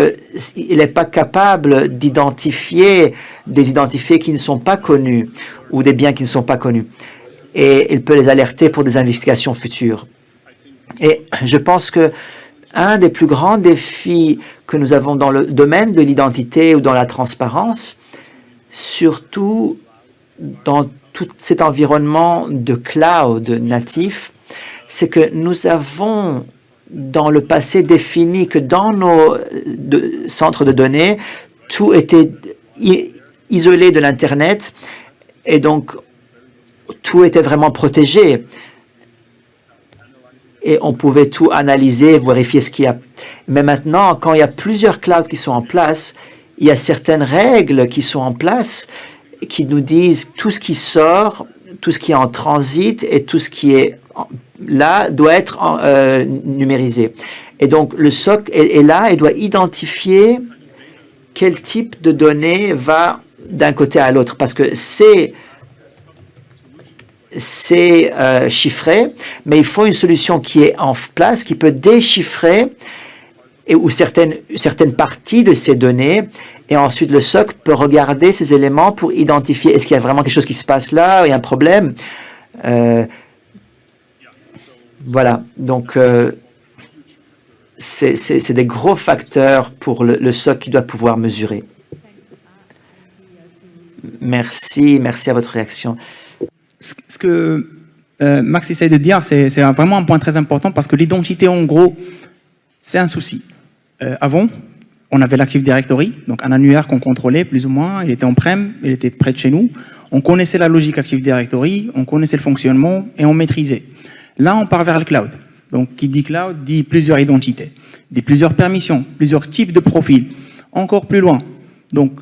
il n'est pas capable d'identifier des identifiés qui ne sont pas connus ou des biens qui ne sont pas connus. Et il peut les alerter pour des investigations futures. Et je pense que un des plus grands défis que nous avons dans le domaine de l'identité ou dans la transparence, surtout dans tout cet environnement de cloud natif, c'est que nous avons dans le passé défini que dans nos centres de données, tout était isolé de l'Internet et donc tout était vraiment protégé. Et on pouvait tout analyser, vérifier ce qu'il y a. Mais maintenant, quand il y a plusieurs clouds qui sont en place, il y a certaines règles qui sont en place qui nous disent tout ce qui sort, tout ce qui est en transit et tout ce qui est là doit être numérisé. Et donc, le SOC est là et doit identifier quel type de données va d'un côté à l'autre. Parce que c'est chiffré, mais il faut une solution qui est en place, qui peut déchiffrer ou certaines parties de ces données. Et ensuite, le SOC peut regarder ces éléments pour identifier est-ce qu'il y a vraiment quelque chose qui se passe là, il y a un problème. Voilà, donc c'est des gros facteurs pour le SOC qui doit pouvoir mesurer. Merci à votre réaction. Ce que Max essaie de dire, c'est vraiment un point très important parce que l'identité, en gros, c'est un souci. Avant, on avait l'Active Directory, donc un annuaire qu'on contrôlait plus ou moins, il était on-prem, il était près de chez nous. On connaissait la logique Active Directory, on connaissait le fonctionnement et on maîtrisait. Là, on part vers le cloud. Donc, qui dit cloud dit plusieurs identités, dit plusieurs permissions, plusieurs types de profils. Encore plus loin, donc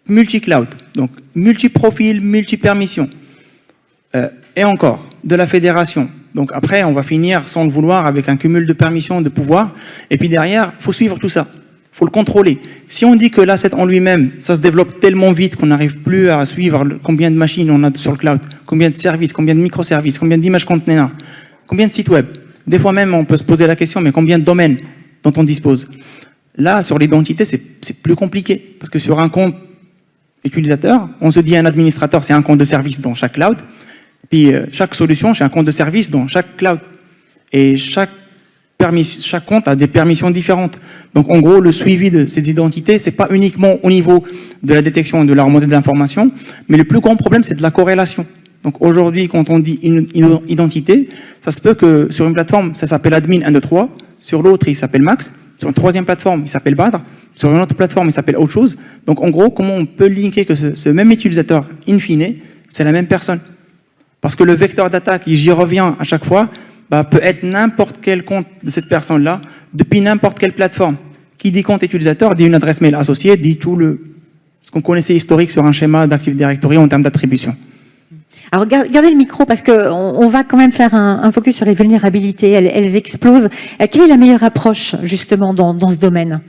multi-cloud, donc multi-profil, multi-permission. Et encore, de la fédération. Donc après, on va finir, sans le vouloir, avec un cumul de permissions, de pouvoirs. Et puis derrière, il faut suivre tout ça. Il faut le contrôler. Si on dit que l'asset en lui-même, ça se développe tellement vite qu'on n'arrive plus à suivre combien de machines on a sur le cloud, combien de services, combien de microservices, combien d'images containers, combien de sites web. Des fois même, on peut se poser la question, mais combien de domaines dont on dispose? Là, sur l'identité, c'est plus compliqué. Parce que sur un compte utilisateur, on se dit un administrateur, c'est un compte de service dans chaque cloud. Puis chaque solution, c'est un compte de service dans chaque cloud. Et chaque compte a des permissions différentes. Donc en gros, le suivi de ces identités, c'est pas uniquement au niveau de la détection et de la remontée d'informations, mais le plus grand problème, c'est de la corrélation. Donc aujourd'hui, quand on dit une identité, ça se peut que sur une plateforme, ça s'appelle admin 1, 2, 3, sur l'autre, il s'appelle Max, sur une troisième plateforme, il s'appelle Badr, sur une autre plateforme, il s'appelle autre chose. Donc en gros, comment on peut linker que ce même utilisateur, in fine, c'est la même personne? Parce que le vecteur d'attaque, et j'y reviens à chaque fois, peut être n'importe quel compte de cette personne-là, depuis n'importe quelle plateforme. Qui dit compte utilisateur, dit une adresse mail associée, dit tout ce qu'on connaissait historique sur un schéma d'Active Directory en termes d'attribution. Alors, gardez le micro parce qu'on va quand même faire un focus sur les vulnérabilités. Elles explosent. Quelle est la meilleure approche, justement, dans ce domaine?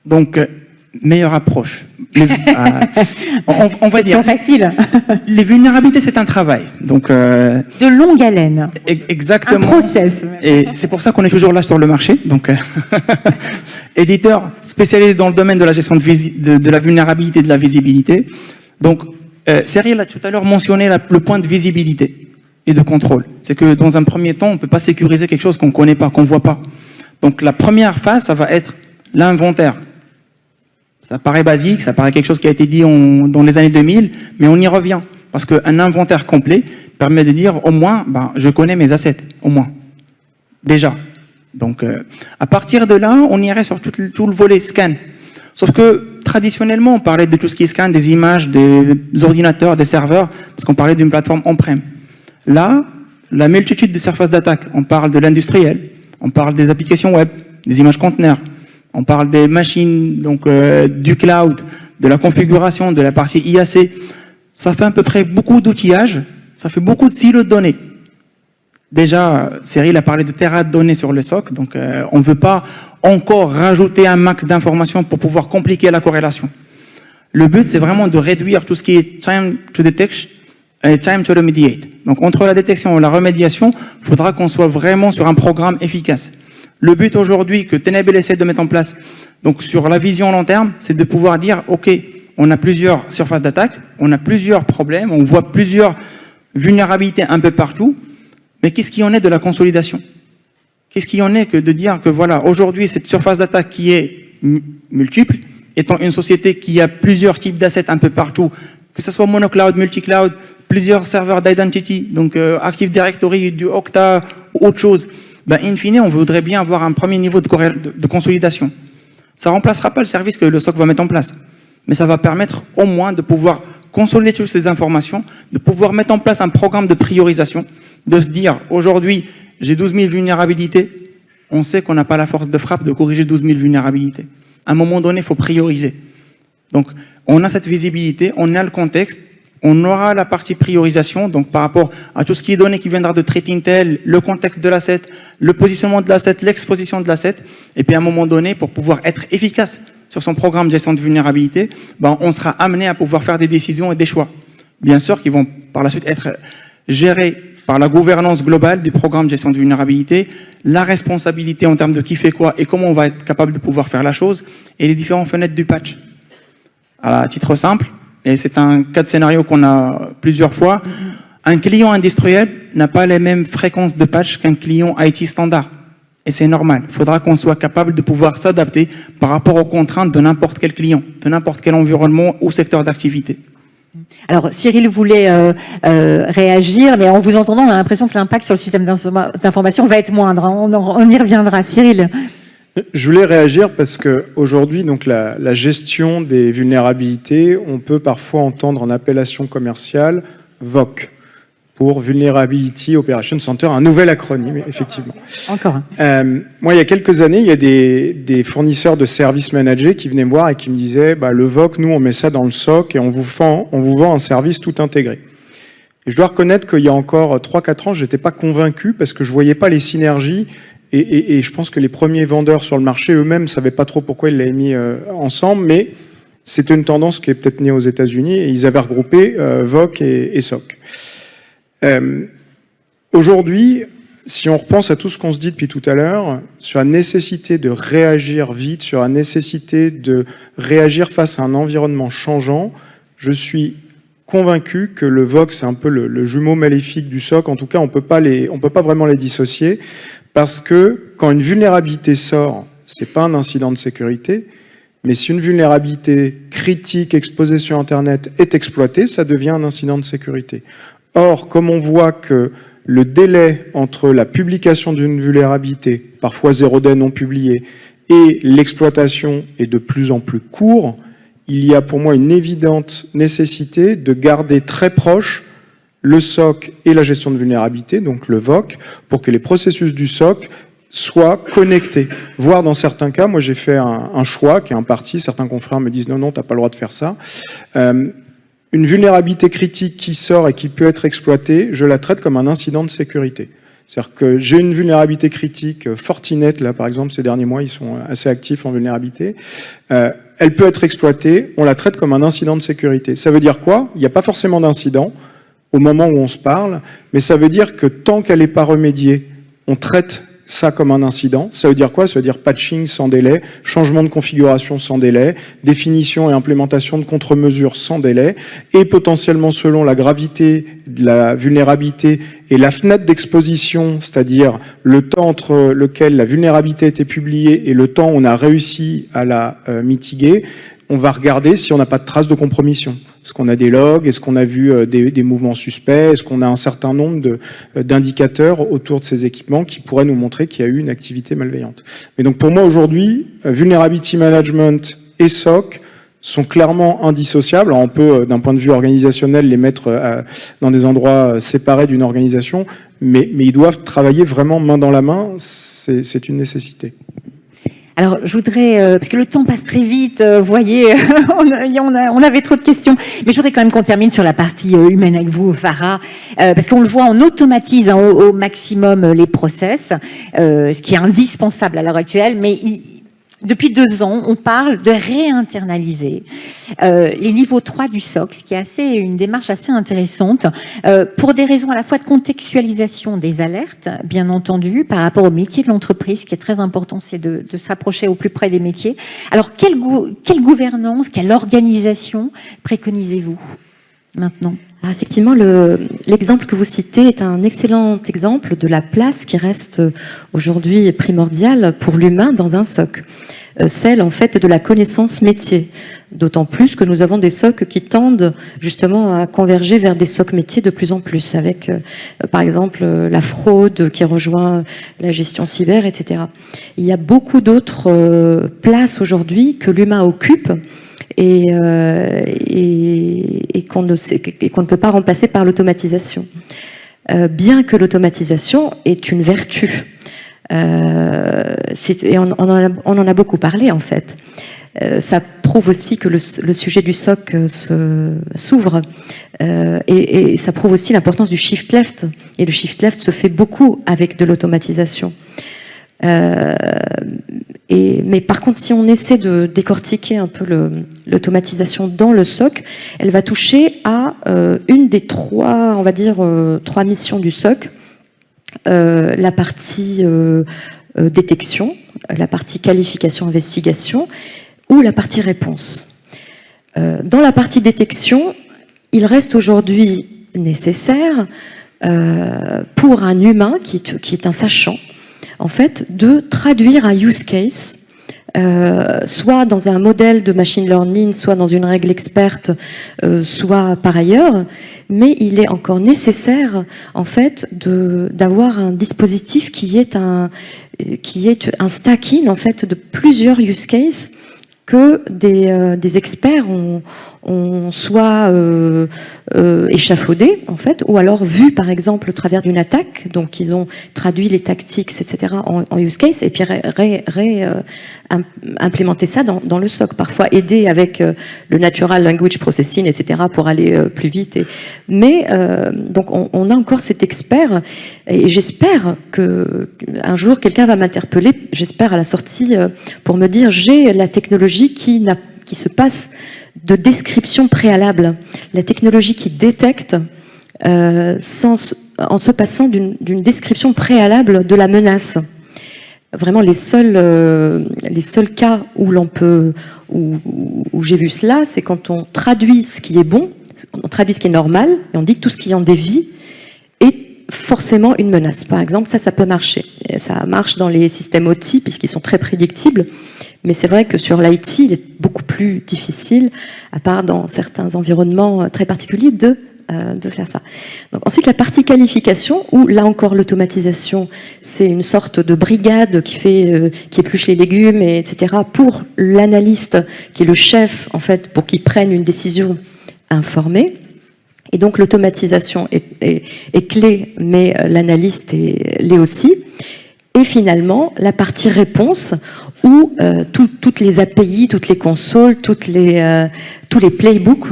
Donc, meilleure approche. On va dire. Facile. Les vulnérabilités, c'est un travail. Donc, de longue haleine. Exactement. Un process. Et c'est pour ça qu'on est toujours là sur le marché. Donc, éditeur spécialisé dans le domaine de la gestion de la vulnérabilité et de la visibilité. Donc, Cyril a tout à l'heure mentionné le point de visibilité et de contrôle. C'est que dans un premier temps, on ne peut pas sécuriser quelque chose qu'on ne connaît pas, qu'on ne voit pas. Donc, la première phase, ça va être l'inventaire. Ça paraît basique, ça paraît quelque chose qui a été dit dans les années 2000, mais on y revient. Parce qu'un inventaire complet permet de dire, au moins, je connais mes assets, au moins. Déjà. Donc, à partir de là, on irait sur tout le volet scan. Sauf que, traditionnellement, on parlait de tout ce qui est scan, des images, des ordinateurs, des serveurs, parce qu'on parlait d'une plateforme on-prem. Là, la multitude de surfaces d'attaque, on parle de l'industriel, on parle des applications web, des images conteneurs, on parle des machines, donc du cloud, de la configuration, de la partie IAC. Ça fait à peu près beaucoup d'outillage, ça fait beaucoup de silos de données. Déjà, Cyril a parlé de terras de données sur le SOC, donc on ne veut pas encore rajouter un max d'informations pour pouvoir compliquer la corrélation. Le but, c'est vraiment de réduire tout ce qui est time to detect et time to remediate. Donc entre la détection et la remédiation, il faudra qu'on soit vraiment sur un programme efficace. Le but aujourd'hui que Tenable essaie de mettre en place, donc sur la vision long terme, c'est de pouvoir dire, OK, on a plusieurs surfaces d'attaque, on a plusieurs problèmes, on voit plusieurs vulnérabilités un peu partout, mais qu'est-ce qu'il en est de la consolidation? Qu'est-ce qu'il en est que de dire que voilà, aujourd'hui, cette surface d'attaque qui est multiple, étant une société qui a plusieurs types d'assets un peu partout, que ce soit monocloud, multicloud, plusieurs serveurs d'identity, donc Active Directory, du Okta ou autre chose, ben, in fine, on voudrait bien avoir un premier niveau de consolidation. Ça ne remplacera pas le service que le SOC va mettre en place, mais ça va permettre au moins de pouvoir consolider toutes ces informations, de pouvoir mettre en place un programme de priorisation, de se dire, aujourd'hui, j'ai 12 000 vulnérabilités, on sait qu'on n'a pas la force de frappe de corriger 12 000 vulnérabilités. À un moment donné, il faut prioriser. Donc, on a cette visibilité, on a le contexte, on aura la partie priorisation, donc par rapport à tout ce qui est donné qui viendra de Threat Intel, le contexte de l'asset, le positionnement de l'asset, l'exposition de l'asset, et puis à un moment donné, pour pouvoir être efficace sur son programme de gestion de vulnérabilité, ben, on sera amené à pouvoir faire des décisions et des choix. Bien sûr, qui vont par la suite être gérés par la gouvernance globale du programme de gestion de vulnérabilité, la responsabilité en termes de qui fait quoi et comment on va être capable de pouvoir faire la chose, et les différentes fenêtres du patch. À titre simple, et c'est un cas de scénario qu'on a plusieurs fois, un client industriel n'a pas les mêmes fréquences de patch qu'un client IT standard. Et c'est normal. Il faudra qu'on soit capable de pouvoir s'adapter par rapport aux contraintes de n'importe quel client, de n'importe quel environnement ou secteur d'activité. Alors, Cyril voulait réagir, mais en vous entendant, on a l'impression que l'impact sur le système d'information va être moindre. On y reviendra. Cyril. Je voulais réagir parce qu'aujourd'hui, donc la gestion des vulnérabilités, on peut parfois entendre en appellation commerciale VOC, pour Vulnerability Operations Center, un nouvel acronyme, effectivement. Encore. Moi, il y a quelques années, il y a des fournisseurs de services managés qui venaient me voir et qui me disaient bah, le VOC, nous, on met ça dans le SOC et on vous vend un service tout intégré. Et je dois reconnaître qu'il y a encore 3-4 ans, je n'étais pas convaincu parce que je ne voyais pas les synergies. Et je pense que les premiers vendeurs sur le marché eux-mêmes ne savaient pas trop pourquoi ils l'avaient mis ensemble, mais c'était une tendance qui est peut-être née aux États-Unis et ils avaient regroupé VOC et SOC. Aujourd'hui, si on repense à tout ce qu'on se dit depuis tout à l'heure, sur la nécessité de réagir vite, sur la nécessité de réagir face à un environnement changeant, je suis convaincu que le VOC, c'est un peu le jumeau maléfique du SOC. En tout cas, on peut pas vraiment les dissocier. Parce que quand une vulnérabilité sort, c'est pas un incident de sécurité, mais si une vulnérabilité critique exposée sur Internet est exploitée, ça devient un incident de sécurité. Or, comme on voit que le délai entre la publication d'une vulnérabilité, parfois 0 day non publié, et l'exploitation est de plus en plus court, il y a pour moi une évidente nécessité de garder très proche le SOC et la gestion de vulnérabilité, donc le VOC, pour que les processus du SOC soient connectés. Voire dans certains cas, moi j'ai fait un choix qui est un parti, certains confrères me disent non, tu n'as pas le droit de faire ça. Une vulnérabilité critique qui sort et qui peut être exploitée, je la traite comme un incident de sécurité. C'est-à-dire que j'ai une vulnérabilité critique, Fortinet, là par exemple, ces derniers mois, ils sont assez actifs en vulnérabilité. Elle peut être exploitée, on la traite comme un incident de sécurité. Ça veut dire quoi? Il n'y a pas forcément d'incident au moment où on se parle, mais ça veut dire que tant qu'elle n'est pas remédiée, on traite ça comme un incident. Ça veut dire quoi? Ça veut dire patching sans délai, changement de configuration sans délai, définition et implémentation de contre-mesures sans délai, et potentiellement selon la gravité de la vulnérabilité et la fenêtre d'exposition, c'est-à-dire le temps entre lequel la vulnérabilité a été publiée et le temps où on a réussi à la mitiguer, on va regarder si on n'a pas de traces de compromission. Est-ce qu'on a des logs? Est-ce qu'on a vu des mouvements suspects? Est-ce qu'on a un certain nombre d'indicateurs autour de ces équipements qui pourraient nous montrer qu'il y a eu une activité malveillante? Mais donc pour moi aujourd'hui, Vulnerability Management et SOC sont clairement indissociables. Alors on peut, d'un point de vue organisationnel, les mettre dans des endroits séparés d'une organisation, mais ils doivent travailler vraiment main dans la main. C'est une nécessité. Alors, je voudrais, parce que le temps passe très vite, vous voyez, on avait trop de questions, mais je voudrais quand même qu'on termine sur la partie humaine avec vous, Farah, parce qu'on le voit, on automatise au maximum les process, ce qui est indispensable à l'heure actuelle, mais depuis 2 ans, on parle de réinternaliser les niveaux 3 du SOC, ce qui est une démarche assez intéressante, pour des raisons à la fois de contextualisation des alertes, bien entendu, par rapport au métier de l'entreprise. Ce qui est très important, c'est de s'approcher au plus près des métiers. Alors, quelle gouvernance, quelle organisation préconisez-vous maintenant? Alors effectivement, l'exemple que vous citez est un excellent exemple de la place qui reste aujourd'hui primordiale pour l'humain dans un SOC. Celle, en fait, de la connaissance métier. D'autant plus que nous avons des SOC qui tendent justement à converger vers des SOC métiers de plus en plus, avec, par exemple, la fraude qui rejoint la gestion cyber, etc. Il y a beaucoup d'autres places aujourd'hui que l'humain occupe et qu'on ne peut pas remplacer par l'automatisation. Bien que l'automatisation est une vertu. Et on en a beaucoup parlé, en fait. Ça prouve aussi que le sujet du SOC s'ouvre et ça prouve aussi l'importance du shift left. Et le shift left se fait beaucoup avec de l'automatisation. Mais par contre, si on essaie de décortiquer un peu l'automatisation dans le SOC, elle va toucher à une des 3, on va dire, 3 missions du SOC. La partie détection, la partie qualification-investigation ou la partie réponse. Dans la partie détection, il reste aujourd'hui nécessaire pour un humain qui est un sachant, en fait, de traduire un use case, soit dans un modèle de machine learning, soit dans une règle experte, soit par ailleurs, mais il est encore nécessaire, en fait, d'avoir un dispositif qui est un stacking, en fait, de plusieurs use cases que des experts ont soit échafaudé, en fait, ou alors vu, par exemple, au travers d'une attaque. Donc, ils ont traduit les tactiques, etc., en use case, et puis implémenter ça dans le SOC. Parfois, aider avec le Natural Language Processing, etc., pour aller plus vite. Donc, on a encore cet expert, et j'espère qu'un jour, quelqu'un va m'interpeller, j'espère à la sortie, pour me dire, j'ai la technologie qui se passe de description préalable, la technologie qui détecte en se passant d'une description préalable de la menace. Vraiment, les seuls cas où j'ai vu cela, c'est quand on traduit ce qui est bon, on traduit ce qui est normal, et on dit que tout ce qui en dévie est forcément une menace. Par exemple, ça peut marcher. Et ça marche dans les systèmes OT, puisqu'ils sont très prédictibles. Mais c'est vrai que sur l'IT, il est beaucoup plus difficile, à part dans certains environnements très particuliers, de faire ça. Donc, ensuite, la partie qualification, où là encore l'automatisation, c'est une sorte de brigade qui épluche les légumes, etc., pour l'analyste, qui est le chef, en fait, pour qu'il prenne une décision informée. Et donc l'automatisation est clé, mais l'analyste l'est aussi. Et finalement, la partie réponse, où toutes les API, toutes les consoles, tous les playbooks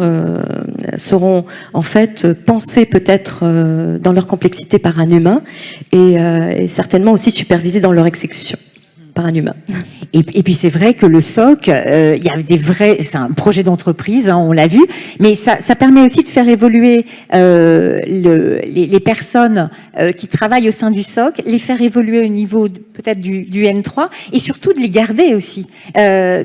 seront en fait pensés peut-être dans leur complexité par un humain et certainement aussi supervisés dans leur exécution par un humain. Et puis c'est vrai que le SOC, il y a c'est un projet d'entreprise, hein, on l'a vu, mais ça permet aussi de faire évoluer les personnes qui travaillent au sein du SOC, les faire évoluer au niveau peut-être du N3 et surtout de les garder aussi.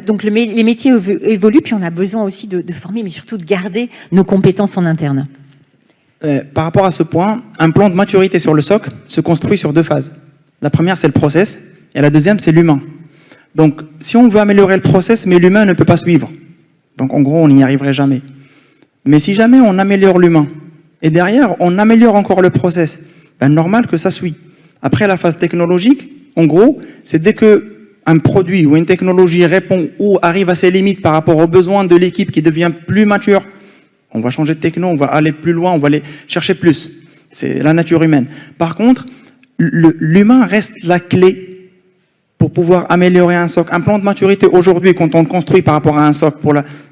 Donc les métiers évoluent, puis on a besoin aussi de former, mais surtout de garder nos compétences en interne. Par rapport à ce point, un plan de maturité sur le SOC se construit sur 2 phases. La première, c'est le process. Et la deuxième, c'est l'humain. Donc, si on veut améliorer le process, mais l'humain ne peut pas suivre. Donc, en gros, on n'y arriverait jamais. Mais si jamais on améliore l'humain, et derrière, on améliore encore le process, normal que ça suit. Après, la phase technologique, en gros, c'est dès qu'un produit ou une technologie répond ou arrive à ses limites par rapport aux besoins de l'équipe qui devient plus mature, on va changer de techno, on va aller plus loin, on va aller chercher plus. C'est la nature humaine. Par contre, l'humain reste la clé pour pouvoir améliorer un SOC. Un plan de maturité aujourd'hui, quand on construit par rapport à un SOC,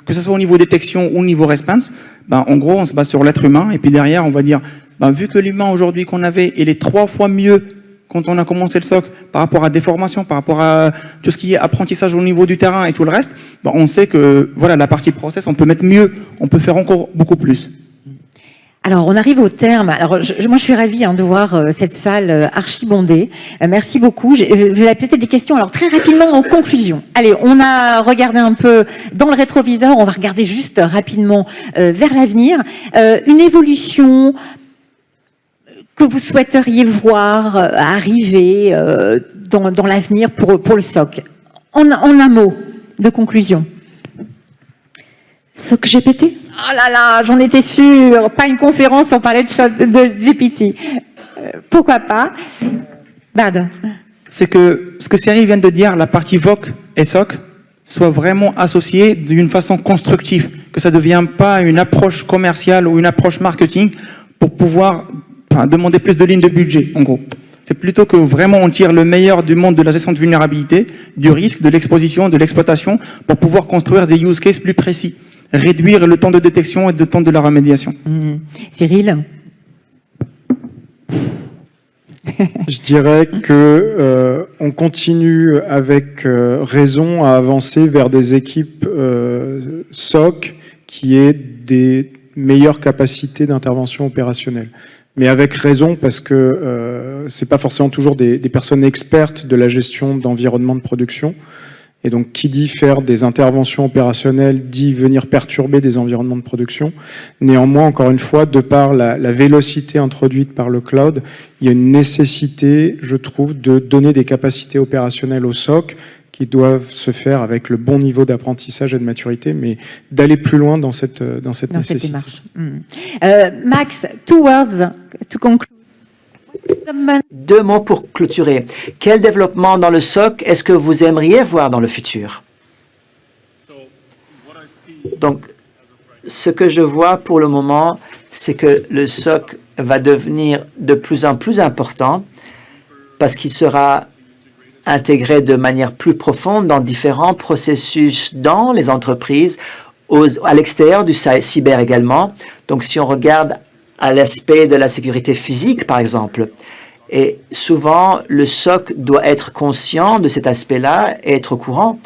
que ce soit au niveau détection ou au niveau response, en gros, on se base sur l'être humain, et puis derrière, on va dire, vu que l'humain aujourd'hui qu'on avait, il est 3 fois mieux quand on a commencé le SOC, par rapport à des formations, par rapport à tout ce qui est apprentissage au niveau du terrain et tout le reste, ben on sait que voilà, la partie process, on peut mettre mieux, on peut faire encore beaucoup plus. Alors, on arrive au terme. Alors, moi, je suis ravie de voir cette salle archi bondée. Merci beaucoup. Vous avez peut-être des questions. Alors, très rapidement, en conclusion. Allez, on a regardé un peu dans le rétroviseur. On va regarder juste rapidement vers l'avenir. Une évolution que vous souhaiteriez voir arriver dans l'avenir pour le SOC. En un mot de conclusion. SOC GPT. Oh là là, j'en étais sûre. Pas une conférence, on parlait de GPT. Pourquoi pas? Bad. C'est que ce que Cyril vient de dire, la partie VOC et SOC, soit vraiment associée d'une façon constructive, que ça ne devienne pas une approche commerciale ou une approche marketing pour pouvoir demander plus de lignes de budget, en gros. C'est plutôt que vraiment on tire le meilleur du monde de la gestion de vulnérabilité, du risque, de l'exposition, de l'exploitation, pour pouvoir construire des use cases plus précis. Réduire le temps de détection et le temps de la remédiation. Cyril? Je dirais que on continue avec raison à avancer vers des équipes SOC qui aient des meilleures capacités d'intervention opérationnelle. Mais avec raison, parce que c'est pas forcément toujours des personnes expertes de la gestion d'environnement de production. Et donc, qui dit faire des interventions opérationnelles, dit venir perturber des environnements de production. Néanmoins, encore une fois, de par la vélocité introduite par le cloud, il y a une nécessité, je trouve, de donner des capacités opérationnelles au SOC qui doivent se faire avec le bon niveau d'apprentissage et de maturité, mais d'aller plus loin dans cette nécessité. Cette démarche. Max, 2 words to conclude. 2 mots pour clôturer. Quel développement dans le SOC est-ce que vous aimeriez voir dans le futur? Donc, ce que je vois pour le moment, c'est que le SOC va devenir de plus en plus important parce qu'il sera intégré de manière plus profonde dans différents processus dans les entreprises, à l'extérieur du cyber également. Donc, si on regarde à l'aspect de la sécurité physique, par exemple. Et souvent, le SOC doit être conscient de cet aspect-là et être au courant,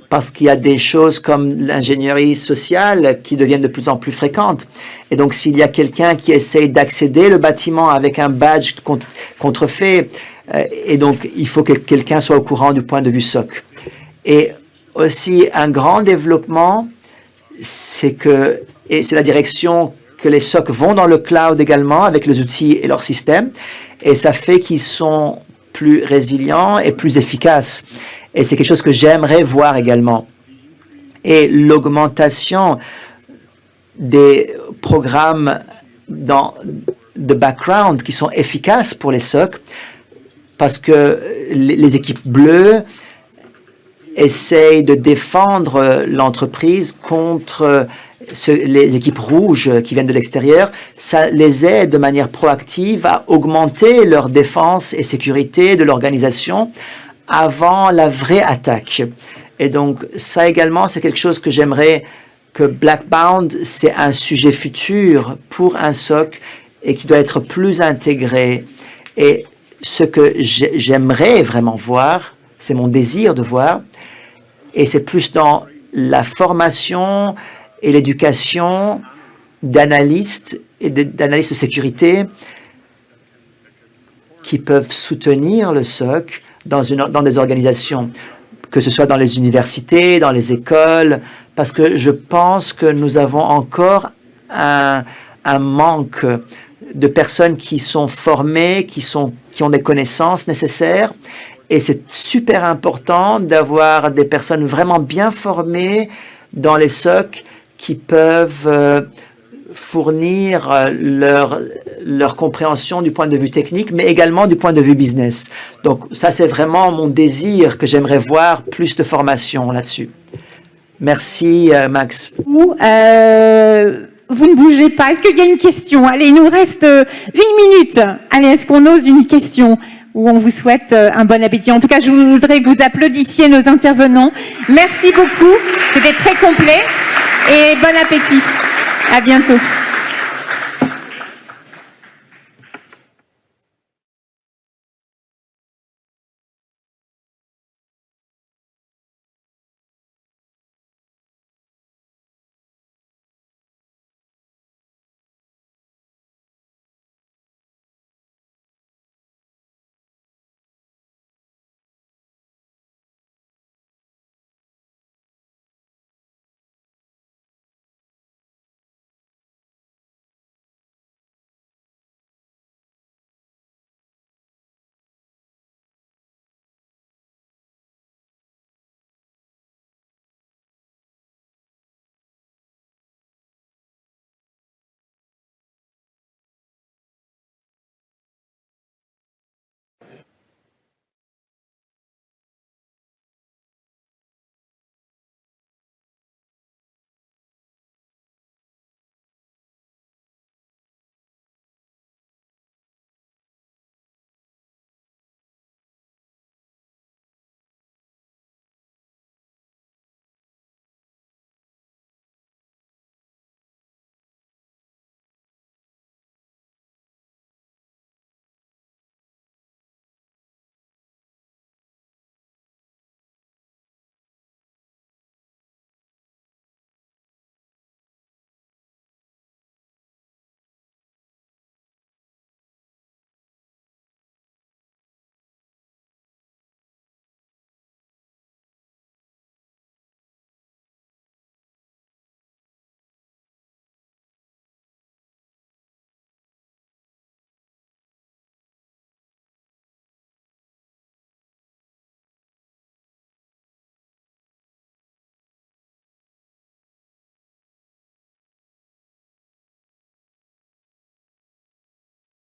parce qu'il y a des choses comme l'ingénierie sociale qui deviennent de plus en plus fréquentes. Et donc, s'il y a quelqu'un qui essaye d'accéder le bâtiment avec un badge contrefait, et donc, il faut que quelqu'un soit au courant du point de vue SOC. Et aussi, un grand développement, c'est la direction que les SOC vont dans le cloud également avec les outils et leurs systèmes, et ça fait qu'ils sont plus résilients et plus efficaces. Et c'est quelque chose que j'aimerais voir également. Et l'augmentation des programmes de background qui sont efficaces pour les SOC, parce que les équipes bleues essayent de défendre l'entreprise contre les équipes rouges qui viennent de l'extérieur. Ça les aide de manière proactive à augmenter leur défense et sécurité de l'organisation avant la vraie attaque. Et donc, ça également, c'est quelque chose que j'aimerais que Blackbound, c'est un sujet futur pour un SOC et qui doit être plus intégré. Et ce que j'aimerais vraiment voir, c'est mon désir de voir, et c'est plus dans la formation et l'éducation d'analystes et d'analystes de sécurité qui peuvent soutenir le SOC dans des organisations, que ce soit dans les universités, dans les écoles, parce que je pense que nous avons encore un manque de personnes qui sont formées, qui ont des connaissances nécessaires. Et c'est super important d'avoir des personnes vraiment bien formées dans les SOC qui peuvent fournir leur compréhension du point de vue technique, mais également du point de vue business. Donc ça, c'est vraiment mon désir que j'aimerais voir plus de formation là-dessus. Merci, Max. Vous ne bougez pas. Est-ce qu'il y a une question? Allez, il nous reste 1 minute. Allez, est-ce qu'on ose une question où on vous souhaite un bon appétit? En tout cas, je voudrais que vous applaudissiez nos intervenants. Merci beaucoup. C'était très complet. Et bon appétit. À bientôt.